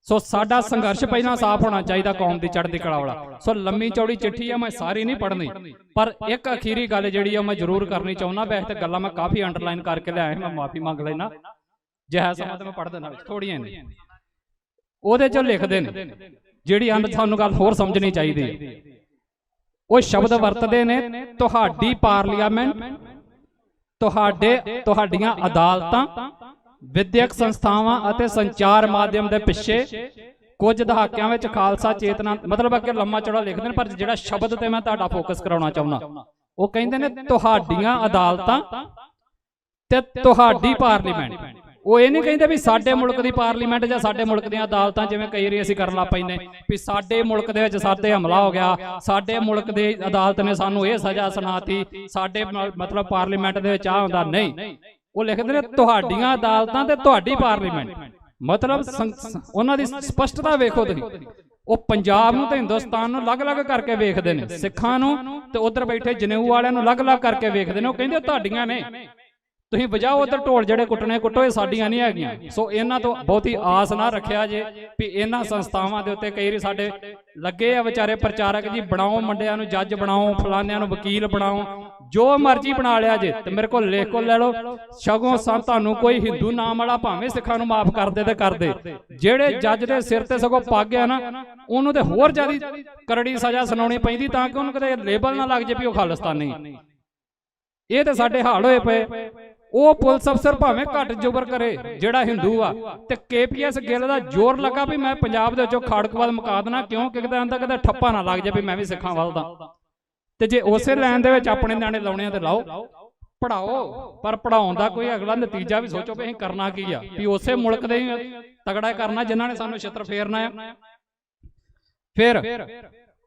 ਸੋ ਸਾਡਾ ਸੰਘਰਸ਼ ਪਹਿਲਾਂ ਸਾਫ਼ ਹੋਣਾ ਚਾਹੀਦਾ, ਕੌਮ ਦੀ ਚੜ੍ਹਦੀ ਕਲਾ ਵਾਲਾ। ਸੋ ਲੰਮੀ ਚੌੜੀ ਚਿੱਠੀ ਆ, ਮੈਂ ਸਾਰੀ ਨਹੀਂ ਪੜ੍ਹਨੀ, ਪਰ ਇੱਕ ਅਖੀਰੀ ਗੱਲ ਜਿਹੜੀ ਆ ਮੈਂ ਜ਼ਰੂਰ ਕਰਨੀ ਚਾਹੁੰਦਾ। ਵੈਸੇ ਤੇ ਗੱਲਾਂ ਮੈਂ ਕਾਫੀ ਅੰਡਰਲਾਈਨ ਕਰਕੇ ਲਿਆਇਆ, ਮੈਂ ਮਾਫੀ ਮੰਗ ਲੈਣਾ, ਜੇ ਹੈ ਸਮਾਂ ਤਾਂ ਮੈਂ ਪੜ੍ਹ ਦੇਣਾ, ਥੋੜੀਆਂ ਨੇ। ਉਹਦੇ ਚੋਂ ਲਿਖਦੇ ਨੇ ਜਿਹੜੀ ਅੰਤ ਤੁਹਾਨੂੰ ਗੱਲ ਹੋਰ ਸਮਝਣੀ ਚਾਹੀਦੀ ਹੈ, ਉਹ ਸ਼ਬਦ ਵਰਤਦੇ ਨੇ, ਤੁਹਾਡੀ ਪਾਰਲੀਮੈਂਟ, ਤੁਹਾਡੀਆਂ ਅਦਾਲਤਾਂ, ਵਿਦਿਅਕ ਸੰਸਥਾਵਾਂ ਅਤੇ ਸੰਚਾਰ ਮਾਧਿਅਮ ਦੇ ਪਿੱਛੇ ਕੁਝ ਦਹਾਕਿਆਂ ਵਿੱਚ ਖਾਲਸਾ ਚੇਤਨਾ, ਮਤਲਬ ਅੱਗੇ ਲੰਮਾ ਚੌੜਾ ਲਿਖਦੇ ਨੇ, ਪਰ ਜਿਹੜਾ ਸ਼ਬਦ ਤੇ ਮੈਂ ਤੁਹਾਡਾ ਫੋਕਸ ਕਰਾਉਣਾ ਚਾਹੁੰਦਾ, ਉਹ ਕਹਿੰਦੇ ਨੇ ਤੁਹਾਡੀਆਂ ਅਦਾਲਤਾਂ ਤੇ ਤੁਹਾਡੀ ਪਾਰਲੀਮੈਂਟ। ਉਹ ਇਹ ਨਹੀਂ ਕਹਿੰਦੇ ਵੀ ਸਾਡੇ ਮੁਲਕ ਦੀ ਪਾਰਲੀਮੈਂਟ ਜਾਂ ਸਾਡੇ ਮੁਲਕ ਦੀਆਂ ਅਦਾਲਤਾਂ, ਜਿਵੇਂ ਕਈ ਵਾਰੀ ਅਸੀਂ ਕਰਨ ਲੱਗ ਪੈਂਦੇ ਵੀ ਸਾਡੇ ਮੁਲਕ ਦੇ ਵਿੱਚ ਸਾਡੇ ਹਮਲਾ ਹੋ ਗਿਆ, ਸਾਡੇ ਮੁਲਕ ਦੀ ਅਦਾਲਤ ਨੇ ਸਾਨੂੰ ਇਹ ਸਜ਼ਾ ਸੁਣਾਤੀ, ਸਾਡੇ ਮਤਲਬ ਪਾਰਲੀਮੈਂਟ ਦੇ ਵਿੱਚ ਆ ਹੁੰਦਾ। ਨਹੀਂ, ਉਹ ਲਿਖਦੇ ਨੇ ਤੁਹਾਡੀਆਂ ਅਦਾਲਤਾਂ ਤੇ ਤੁਹਾਡੀ ਪਾਰਲੀਮੈਂਟ। ਮਤਲਬ ਉਹਨਾਂ ਦੀ ਸਪਸ਼ਟਤਾ ਵੇਖੋ ਤੁਸੀਂ। ਉਹ ਪੰਜਾਬ ਨੂੰ ਤੇ ਹਿੰਦੁਸਤਾਨ ਨੂੰ ਅਲੱਗ-ਅਲੱਗ ਕਰਕੇ ਵੇਖਦੇ ਨੇ, ਸਿੱਖਾਂ ਨੂੰ ਤੇ ਉਧਰ ਬੈਠੇ ਜਨੇਊ ਵਾਲਿਆਂ ਨੂੰ ਅਲੱਗ-ਅਲੱਗ ਕਰਕੇ ਵੇਖਦੇ ਨੇ। ਉਹ ਕਹਿੰਦੇ ਤੁਹਾਡੀਆਂ ਨੇ, ਤੁਸੀਂ ਵਜਾਓ ਉਧਰ ਢੋਲ ਜਿਹੜੇ ਕੁੱਟਣੇ ਕੁੱਟੋ, ਇਹ ਸਾਡੀਆਂ ਨਹੀਂ ਹੈਗੀਆਂ। ਸੋ ਇਹਨਾਂ ਤੋਂ ਬਹੁਤੀ ਆਸ ਨਾ ਰੱਖਿਆ ਜੇ ਵੀ ਇਹਨਾਂ ਸੰਸਥਾਵਾਂ ਦੇ ਉੱਤੇ ਕਈ ਵਾਰੀ ਸਾਡੇ ਲੱਗੇ ਆ ਵਿਚਾਰੇ ਪ੍ਰਚਾਰਕ ਜੀ, ਬਣਾਓ ਮੁੰਡਿਆਂ ਨੂੰ ਜੱਜ ਬਣਾਓ, ਫਲਾਨਿਆਂ ਨੂੰ ਵਕੀਲ ਬਣਾਓ, ਜੋ ਮਰਜ਼ੀ ਬਣਾ ਲਿਆ ਜੇ ਤੇ ਮੇਰੇ ਕੋਲ ਲਿਖ ਕੋ ਲੈ ਲਓ। ਸਗੋਂ ਤੁਹਾਨੂੰ ਕੋਈ ਹਿੰਦੂ ਨਾਮ ਵਾਲਾ ਭਾਵੇਂ ਸਿੱਖਾਂ ਨੂੰ ਮਾਫ ਕਰਦੇ ਤੇ ਕਰਦੇ, ਜਿਹੜੇ ਜੱਜ ਦੇ ਸਿਰ ਤੇ ਸਗੋਂ ਪੱਗ ਆ ਨਾ, ਉਹਨੂੰ ਤੇ ਹੋਰ ਜ਼ਿਆਦਾ ਕਰੜੀ ਸਜ਼ਾ ਸੁਣਾਉਣੀ ਪੈਂਦੀ ਤਾਂ ਕਿ ਉਹਨੂੰ ਕਦੇ ਲੇਬਲ ਨਾ ਲੱਗ ਜੇ ਵੀ ਉਹ ਖਾਲਿਸਤਾਨੀ। ਇਹ ਤੇ ਸਾਡੇ ਹਾਲ ਹੋਏ ਪਏ। ਉਹ ਪੁਲਿਸ ਅਫਸਰ ਭਾਵੇਂ ਘੱਟ ਜ਼ੁਬਰ ਕਰੇ ਜਿਹੜਾ ਹਿੰਦੂ ਆ, ਤੇ KPS ਗਿੱਲ ਦਾ ਜ਼ੋਰ ਲੱਗਾ ਵੀ ਮੈਂ ਪੰਜਾਬ ਦੇ ਵਿੱਚੋਂ ਖਾੜਕੂਵਾਦ ਮੁਕਾ ਦੇਣਾ, ਕਿਉਂ ਕਿਤੇ ਆਂਦਾ ਕਦੇ ਠੱਪਾ ਨਾ ਲੱਗ ਜਾਵੇ ਮੈਂ ਵੀ ਸਿੱਖਾਂ ਵੱਲ ਦਾ। ਤੇ ਜੇ ਉਸੇ ਲਾਈਨ ਦੇ ਵਿੱਚ ਆਪਣੇ ਨਿਆਣੇ ਲਾਉਣੇ ਆ ਤੇ ਲਾਓ, ਪੜਾਓ, ਪਰ ਪੜਾਉਣ ਦਾ ਕੋਈ ਅਗਲਾ ਨਤੀਜਾ ਵੀ ਸੋਚੋ ਵੀ ਅਸੀਂ ਕਰਨਾ ਕੀ ਆ, ਵੀ ਉਸੇ ਮੁਲਕ ਦੇ ਹੀ ਤਗੜਾ ਕਰਨਾ ਜਿਨ੍ਹਾਂ ਨੇ ਸਾਨੂੰ ਛਿੱਤਰ ਫੇਰਨਾ ਆ। ਫਿਰ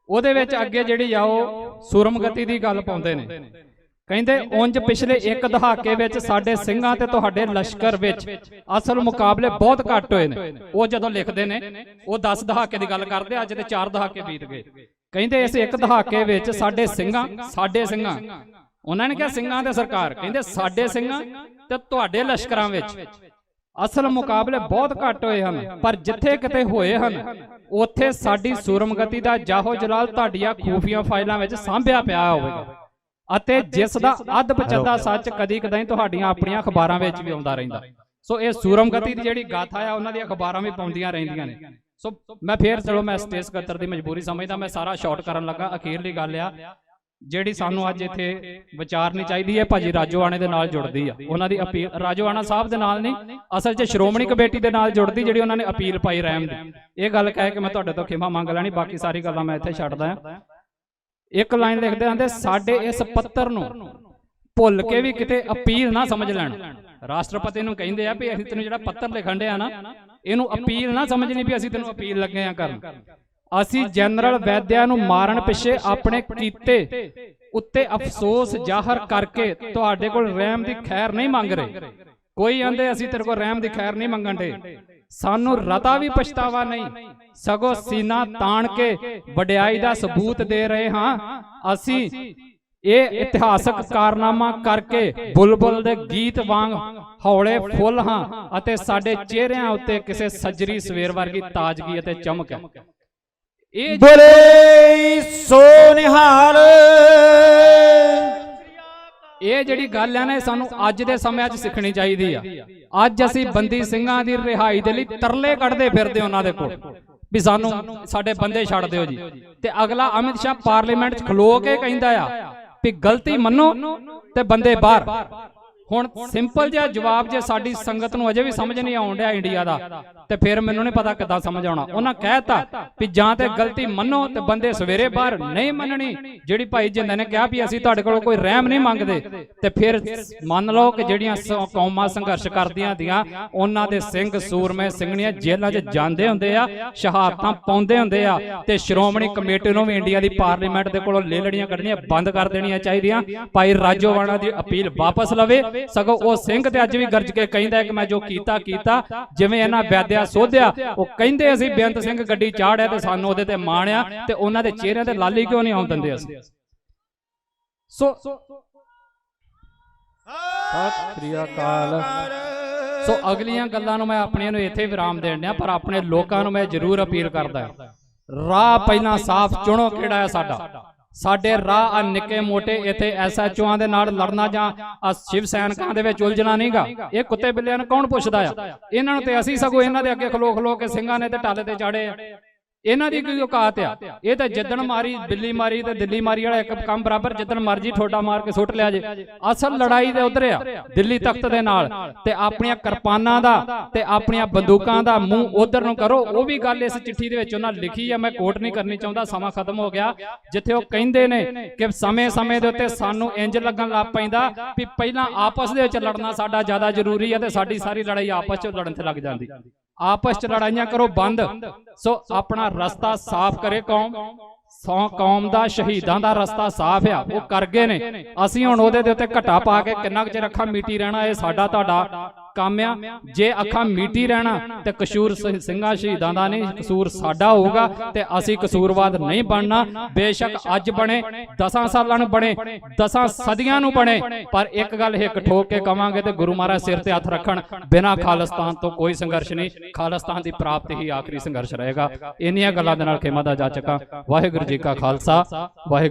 ਉਹਦੇ ਵਿੱਚ ਅੱਗੇ ਜਿਹੜੀ ਆ ਉਹ ਸੂਰਮਗਤੀ ਦੀ ਗੱਲ ਪਾਉਂਦੇ ਨੇ। ਕਹਿੰਦੇ ਉਂਝ ਪਿਛਲੇ ਇੱਕ ਦਹਾਕੇ ਵਿੱਚ ਸਾਡੇ ਸਿੰਘਾਂ ਤੇ ਤੁਹਾਡੇ ਲਸ਼ਕਰ ਵਿੱਚ ਅਸਲ ਮੁਕਾਬਲੇ ਬਹੁਤ ਘੱਟ ਹੋਏ ਨੇ। ਉਹ ਜਦੋਂ ਲਿਖਦੇ ਨੇ ਉਹ 10 ਦਹਾਕੇ ਦੀ ਗੱਲ ਕਰਦੇ, ਅੱਜ ਤੇ 4 ਦਹਾਕੇ ਬੀਤ ਗਏ। ਕਹਿੰਦੇ ਇਸ ਇੱਕ ਦਹਾਕੇ ਵਿੱਚ ਸਾਡੇ ਸਿੰਘਾਂ ਉਹਨਾਂ ਨੇ ਕਿਹਾ ਸਿੰਘਾਂ ਤੇ ਸਰਕਾਰ, ਕਹਿੰਦੇ ਸਾਡੇ ਸਿੰਘਾਂ ਤੇ ਤੁਹਾਡੇ ਲਸ਼ਕਰਾਂ ਵਿੱਚ ਅਸਲ ਮੁਕਾਬਲੇ ਬਹੁਤ ਘੱਟ ਹੋਏ ਹਨ, ਪਰ ਜਿੱਥੇ ਕਿਤੇ ਹੋਏ ਹਨ ਉੱਥੇ ਸਾਡੀ ਸੂਰਮਗਤੀ ਦਾ ਜਾਹੋ ਜਲਾਲ ਤੁਹਾਡੀਆਂ ਖੂਫੀਆ ਫਾਈਲਾਂ ਵਿੱਚ ਸਾਂਭਿਆ ਪਿਆ ਹੋਵੇਗਾ, ਅਤੇ ਜਿਸ ਦਾ ਅੱਧ ਪਚੱਦਾ ਸੱਚ ਕਦੀ ਕਦਾਈ ਤੁਹਾਡੀਆਂ ਆਪਣੀਆਂ ਅਖਬਾਰਾਂ ਵਿੱਚ ਵੀ ਆਉਂਦਾ ਰਹਿੰਦਾ। ਸੋ ਇਹ ਸੂਰਮਗਤੀ ਦੀ ਜਿਹੜੀ ਗਾਥਾ ਆ ਉਹਨਾਂ ਦੀਆਂ ਅਖਬਾਰਾਂ ਵੀ ਪਾਉਂਦੀਆਂ ਰਹਿੰਦੀਆਂ ਨੇ। ਸੋ ਮੈਂ ਫੇਰ ਚਲੋ ਮੈਂ ਸਟੇਜ ਸਕੱਤਰ ਦੀ ਮਜਬੂਰੀ ਸਮਝਦਾ, ਮੈਂ ਸਾਰਾ ਸ਼ਾਰਟ ਕਰਨ ਲੱਗਾ। ਅਖੀਰਲੀ ਗੱਲ ਆ ਜਿਹੜੀ ਸਾਨੂੰ ਅੱਜ ਇੱਥੇ ਵਿਚਾਰਨੀ ਚਾਹੀਦੀ ਹੈ, ਭਾਜੀ ਰਾਜੋਆਣੇ ਦੇ ਨਾਲ ਜੁੜਦੀ ਆ। ਉਹਨਾਂ ਦੀ ਅਪੀਲ ਰਾਜੋਆਣਾ ਸਾਹਿਬ ਦੇ ਨਾਲ ਨਹੀਂ, ਅਸਲ 'ਚ ਸ਼੍ਰੋਮਣੀ ਕਮੇਟੀ ਦੇ ਨਾਲ ਜੁੜਦੀ, ਜਿਹੜੀ ਉਹਨਾਂ ਨੇ ਅਪੀਲ ਪਾਈ ਰਹਿਮ ਦੀ। ਇਹ ਗੱਲ ਕਹਿ ਕੇ ਮੈਂ ਤੁਹਾਡੇ ਤੋਂ ਖਿਮਾ ਮੰਗ ਲੈਣੀ, ਬਾਕੀ ਸਾਰੀ ਗੱਲਾਂ ਮੈਂ ਇੱਥੇ ਛੱਡਦਾ ਹਾਂ। ਇੱਕ ਲਾਈਨ ਲਿਖਦੇ ਆਂਦੇ, ਸਾਡੇ ਇਸ ਪੱਤਰ ਨੂੰ ਭੁੱਲ ਕੇ ਵੀ ਕਿਤੇ ਅਪੀਲ ਨਾ ਸਮਝ ਲੈਣ। ਰਾਸ਼ਟਰਪਤੀ ਨੂੰ ਕਹਿੰਦੇ ਆ ਵੀ ਅਸੀਂ ਤੈਨੂੰ ਜਿਹੜਾ ਪੱਤਰ ਲਿਖਣ ਡਿਆ ਨਾ, ਇਹਨੂੰ ਅਪੀਲ ਨਾ ਸਮਝਣੀ ਵੀ ਅਸੀਂ ਤੈਨੂੰ ਅਪੀਲ ਲੱਗੇ ਆ ਕਰਨ। ਅਸੀਂ ਜਨਰਲ ਵੈਦਿਆ ਨੂੰ ਮਾਰਨ ਪਿੱਛੇ ਆਪਣੇ ਕੀਤੇ ਉੱਤੇ ਅਫਸੋਸ ਜ਼ਾਹਰ ਕਰਕੇ ਤੁਹਾਡੇ ਕੋਲ ਰਹਿਮ ਦੀ ਖੈਰ ਨਹੀਂ ਮੰਗ ਰਹੇ। ਕੋਈ ਆਂਦੇ ਅਸੀਂ ਤੇਰੇ ਕੋਲ ਰਹਿਮ ਦੀ ਖੈਰ ਨਹੀਂ ਮੰਗਣ ਦੇ, ਸਾਨੂੰ ਰਤਾ ਵੀ ਪਛਤਾਵਾ ਨਹੀਂ, ਸਗੋਂ ਸੀਨਾ ਤਾਣ ਕੇ ਵਡਿਆਈ ਦਾ ਸਬੂਤ ਦੇ ਰਹੇ ਹਾਂ। ਅਸੀਂ ਇਹ ਇਤਿਹਾਸਕ ਕਾਰਨਾਮਾ ਕਰਕੇ ਬੁਲਬੁਲ ਦੇ ਗੀਤ ਵਾਂਗ ਹੌਲੇ ਫੁੱਲ ਹਾਂ, ਅਤੇ ਸਾਡੇ ਚਿਹਰਿਆਂ ਉੱਤੇ ਕਿਸੇ ਸੱਜਰੀ ਸਵੇਰ ਵਰਗੀ ਤਾਜ਼ਗੀ ਅਤੇ ਚਮਕ ਹੈ। ਇਹ ਬੋਲੇ ਸੋ ਨਿਹਾਲ। ਇਹ ਜਿਹੜੀ ਗੱਲ ਹੈ ਨਾ, ਸਾਨੂੰ ਅੱਜ ਦੇ ਸਮਿਆਂ 'ਚ ਸਿੱਖਣੀ ਚਾਹੀਦੀ ਆ। ਅੱਜ ਅਸੀਂ ਬੰਦੀ ਸਿੰਘਾਂ ਦੀ ਰਿਹਾਈ ਦੇ ਲਈ ਤਰਲੇ ਕੱਢਦੇ ਫਿਰਦੇ ਉਹਨਾਂ ਦੇ ਕੋਲ ਵੀ ਸਾਨੂੰ ਸਾਡੇ ਬੰਦੇ ਛੱਡ ਦਿਓ ਜੀ, ਤੇ ਅਗਲਾ ਅਮਿਤ ਸ਼ਾਹ ਪਾਰਲੀਮੈਂਟ 'ਚ ਖਲੋ ਕੇ ਕਹਿੰਦਾ ਆ ਵੀ ਗਲਤੀ ਮੰਨੋ ਤੇ ਬੰਦੇ ਬਾਹਰ। ਹੁਣ ਸਿੰਪਲ ਜਿਹਾ ਜਵਾਬ ਜੇ ਸਾਡੀ ਸੰਗਤ ਨੂੰ ਅਜੇ ਵੀ ਸਮਝ ਨਹੀਂ ਆਉਣ ਡਿਆ ਇੰਡੀਆ ਦਾ, ਤੇ ਫਿਰ ਮੈਨੂੰ ਨਹੀਂ ਪਤਾ ਕਿੱਦਾਂ ਸਮਝ ਆਉਣਾ। ਉਹਨਾਂ ਕਹਿਤਾ ਵੀ ਜਾਂ ਤੇ ਗਲਤੀ ਮੰਨੋ ਤੇ ਬੰਦੇ ਸਵੇਰੇ ਬਾਹਰ, ਨਹੀਂ ਮੰਨਣੀ ਜਿਹੜੀ ਭਾਈ ਜਿੰਦਾ ਨੇ ਕਿਹਾ ਵੀ ਅਸੀਂ ਤੁਹਾਡੇ ਕੋਲੋਂ ਕੋਈ ਰਹਿਮ ਨਹੀਂ ਮੰਗਦੇ, ਤੇ ਫਿਰ ਮੰਨ ਲਓ ਕਿ ਜਿਹੜੀਆਂ ਕੌਮਾਂ ਸੰਘਰਸ਼ ਕਰਦੀਆਂ ਦੀਆਂ ਉਹਨਾਂ ਦੇ ਸਿੰਘ ਸੂਰਮੇ ਸਿੰਘਣੀਆਂ ਜੇਲ੍ਹਾਂ 'ਚ ਜਾਂਦੇ ਹੁੰਦੇ ਆ, ਸ਼ਹਾਦਤਾਂ ਪਾਉਂਦੇ ਹੁੰਦੇ ਆ, ਤੇ ਸ਼੍ਰੋਮਣੀ ਕਮੇਟੀ ਨੂੰ ਵੀ ਇੰਡੀਆ ਦੀ ਪਾਰਲੀਮੈਂਟ ਦੇ ਕੋਲੋਂ ਲੇਲੜੀਆਂ ਕੱਢਣੀਆਂ ਬੰਦ ਕਰ ਦੇਣੀਆਂ ਚਾਹੀਦੀਆਂ। ਭਾਈ ਰਾਜੋਆਣਾ ਦੀ ਅਪੀਲ ਵਾਪਸ ਲਵੇ, ਸਗੋਂ ਉਹ ਸਿੰਘ ਤੇ ਅੱਜ ਵੀ ਗਰਜ ਕੇ ਕਹਿੰਦਾ ਕਿ ਮੈਂ ਜੋ ਕੀਤਾ ਕੀਤਾ, ਜਿਵੇਂ ਇਹਨਾਂ ਵੈਦਿਆ ਸੋਧਿਆ। ਉਹ ਕਹਿੰਦੇ ਅਸੀਂ ਬੇਅੰਤ ਸਿੰਘ ਗੱਡੀ ਚਾੜਿਆ ਤੇ ਸਾਨੂੰ ਉਹਦੇ ਤੇ ਮਾਣ ਆ, ਤੇ ਉਹਨਾਂ ਦੇ ਚਿਹਰਿਆਂ ਤੇ ਲਾਲੀ ਕਿਉਂ ਨਹੀਂ ਆਉਣ ਦਿੰਦੇ ਅਸੀਂ। ਸੋ ਸਤਿ ਸ੍ਰੀ ਅਕਾਲ। ਸੋ ਅਗਲੀਆਂ ਗੱਲਾਂ ਨੂੰ ਮੈਂ ਆਪਣੀਆਂ ਨੂੰ ਇੱਥੇ ਵਿਰਾਮ ਦੇਣ ਡਿਆ, ਪਰ ਆਪਣੇ ਲੋਕਾਂ ਨੂੰ ਮੈਂ ਜ਼ਰੂਰ ਅਪੀਲ ਕਰਦਾ, ਰਾਹ ਪਹਿਲਾਂ ਸਾਫ਼ ਚੁਣੋ ਕਿਹੜਾ ਹੈ ਸਾਡਾ। ਸਾਡੇ ਰਾਹ ਆ ਨਿੱਕੇ ਮੋਟੇ ਇੱਥੇ SHOਆਂ ਦੇ ਨਾਲ ਲੜਨਾ ਜਾਂ ਸ਼ਿਵ ਸੈਨਿਕਾਂ ਦੇ ਵਿੱਚ ਉਲਝਣਾ ਨਹੀਂਗਾ। ਇਹ ਕੁੱਤੇ ਬਿੱਲਿਆਂ ਨੂੰ ਕੌਣ ਪੁੱਛਦਾ ਆ? ਇਹਨਾਂ ਨੂੰ ਤੇ ਅਸੀਂ ਸਗੋਂ ਇਹਨਾਂ ਦੇ ਅੱਗੇ ਖਲੋ ਖਲੋ ਕੇ ਸਿੰਘਾਂ ਨੇ ਤੇ ਟਾਲੇ ਤੇ ਚਾੜੇ ਆ। ਇਹਨਾਂ ਦੀ ਕੀ ਔਕਾਤ ਆ? ਇਹ ਤਾਂ ਜਿੱਦਣ ਮਾਰੀ ਬਿੱਲੀ ਮਾਰੀ ਤੇ ਦਿੱਲੀ ਮਾਰੀ ਵਾਲਾ ਇੱਕ ਕੰਮ ਬਰਾਬਰ, ਜਿੱਦਣ ਮਰਜੀ ਠੋਡਾ ਮਾਰ ਕੇ ਸੁੱਟ ਲਿਆ ਜੇ। ਅਸਲ ਲੜਾਈ ਤੇ ਉਧਰ ਆ ਦਿੱਲੀ ਤਖਤ ਦੇ ਨਾਲ, ਤੇ ਆਪਣੀਆਂ ਕਿਰਪਾਨਾਂ ਦਾ ਤੇ ਆਪਣੀਆਂ ਬੰਦੂਕਾਂ ਦਾ ਮੂੰਹ ਉਧਰ ਨੂੰ ਕਰੋ। ਉਹ ਵੀ ਗੱਲ ਇਸ ਚਿੱਠੀ ਦੇ ਵਿੱਚ ਉਹਨਾਂ ਲਿਖੀ ਆ, ਮੈਂ ਕੋਟ ਨਹੀਂ ਕਰਨੀ ਚਾਹੁੰਦਾ, ਸਮਾਂ ਖਤਮ ਹੋ ਗਿਆ, ਜਿੱਥੇ ਉਹ ਕਹਿੰਦੇ ਨੇ ਕਿ ਸਮੇਂ-ਸਮੇਂ ਦੇ ਉੱਤੇ ਸਾਨੂੰ ਇੰਜ ਲੱਗਣ ਲੱਗ ਪੈਂਦਾ ਵੀ ਪਹਿਲਾਂ ਆਪਸ ਦੇ ਵਿੱਚ ਲੜਨਾ ਸਾਡਾ ਜ਼ਿਆਦਾ ਜ਼ਰੂਰੀ ਹੈ, ਤੇ ਸਾਡੀ ਸਾਰੀ ਲੜਾਈ ਆਪਸ 'ਚ ਲੜਨ ਤੇ ਲੱਗ ਜਾਂਦੀ। ਆਪਸ 'ਚ ਲੜਾਈਆਂ ਕਰੋ ਬੰਦ। ਸੋ ਆਪਣਾ ਰਸਤਾ ਸਾਫ਼ ਕਰੇ ਕੌਮ, ਸੌ ਕੌਮ ਦਾ ਸ਼ਹੀਦਾਂ ਦਾ ਰਸਤਾ ਸਾਫ਼ ਆ, ਉਹ ਕਰ ਗਏ ਨੇ। ਅਸੀਂ ਹੁਣ ਉਹਦੇ ਦੇ ਉੱਤੇ ਘਟਾ ਪਾ ਕੇ ਕਿੰਨਾ ਕੁ ਚਿਰ ਅੱਖਾਂ ਮੀਟੀ ਰਹਿਣਾ, ਇਹ ਸਾਡਾ ਤੁਹਾਡਾ ਕੰਮ ਆ। ਜੇ ਅੱਖਾਂ ਮੀਟੀ ਰਹਿਣਾ ਤੇ ਕਸੂਰ ਸਿੰਘਾਂ ਸ਼ਹੀਦਾਂ ਦਾ ਨਹੀਂ, ਕਸੂਰ ਸਾਡਾ ਹੋਊਗਾ ਤੇ ਅਸੀਂ ਕਸੂਰਵਾਦ ਨਹੀਂ ਬਣਨਾ। ਬੇਸ਼ੱਕ ਅੱਜ ਬਣੇ, 10 ਸਾਲਾਂ ਨੂੰ ਬਣੇ, 10 ਸਦੀਆਂ ਨੂੰ ਬਣੇ, ਪਰ ਇੱਕ ਗੱਲ ਹਿੱਕ ਠੋਕ ਕੇ ਕਵਾਂਗੇ ਤੇ ਗੁਰੂ ਮਹਾਰਾਜ ਸਿਰ ਤੇ ਹੱਥ ਰੱਖਣ, ਬਿਨਾਂ ਖਾਲਿਸਤਾਨ ਤੋਂ ਕੋਈ ਸੰਘਰਸ਼ ਨਹੀਂ। ਖਾਲਿਸਤਾਨ ਦੀ ਪ੍ਰਾਪਤੀ ਹੀ ਆਖਰੀ ਸੰਘਰਸ਼ ਰਹੇਗਾ। ਇੰਨੀਆਂ ਗੱਲਾਂ ਦੇ ਨਾਲ ਖੇਮਾ ਦਾ ਜਾ ਚੱਕਾਂ। ਵਾਹਿਗੁਰੂ ਜੀ ਕਾ ਖਾਲਸਾ, ਵਾਹਿਗੁਰੂ।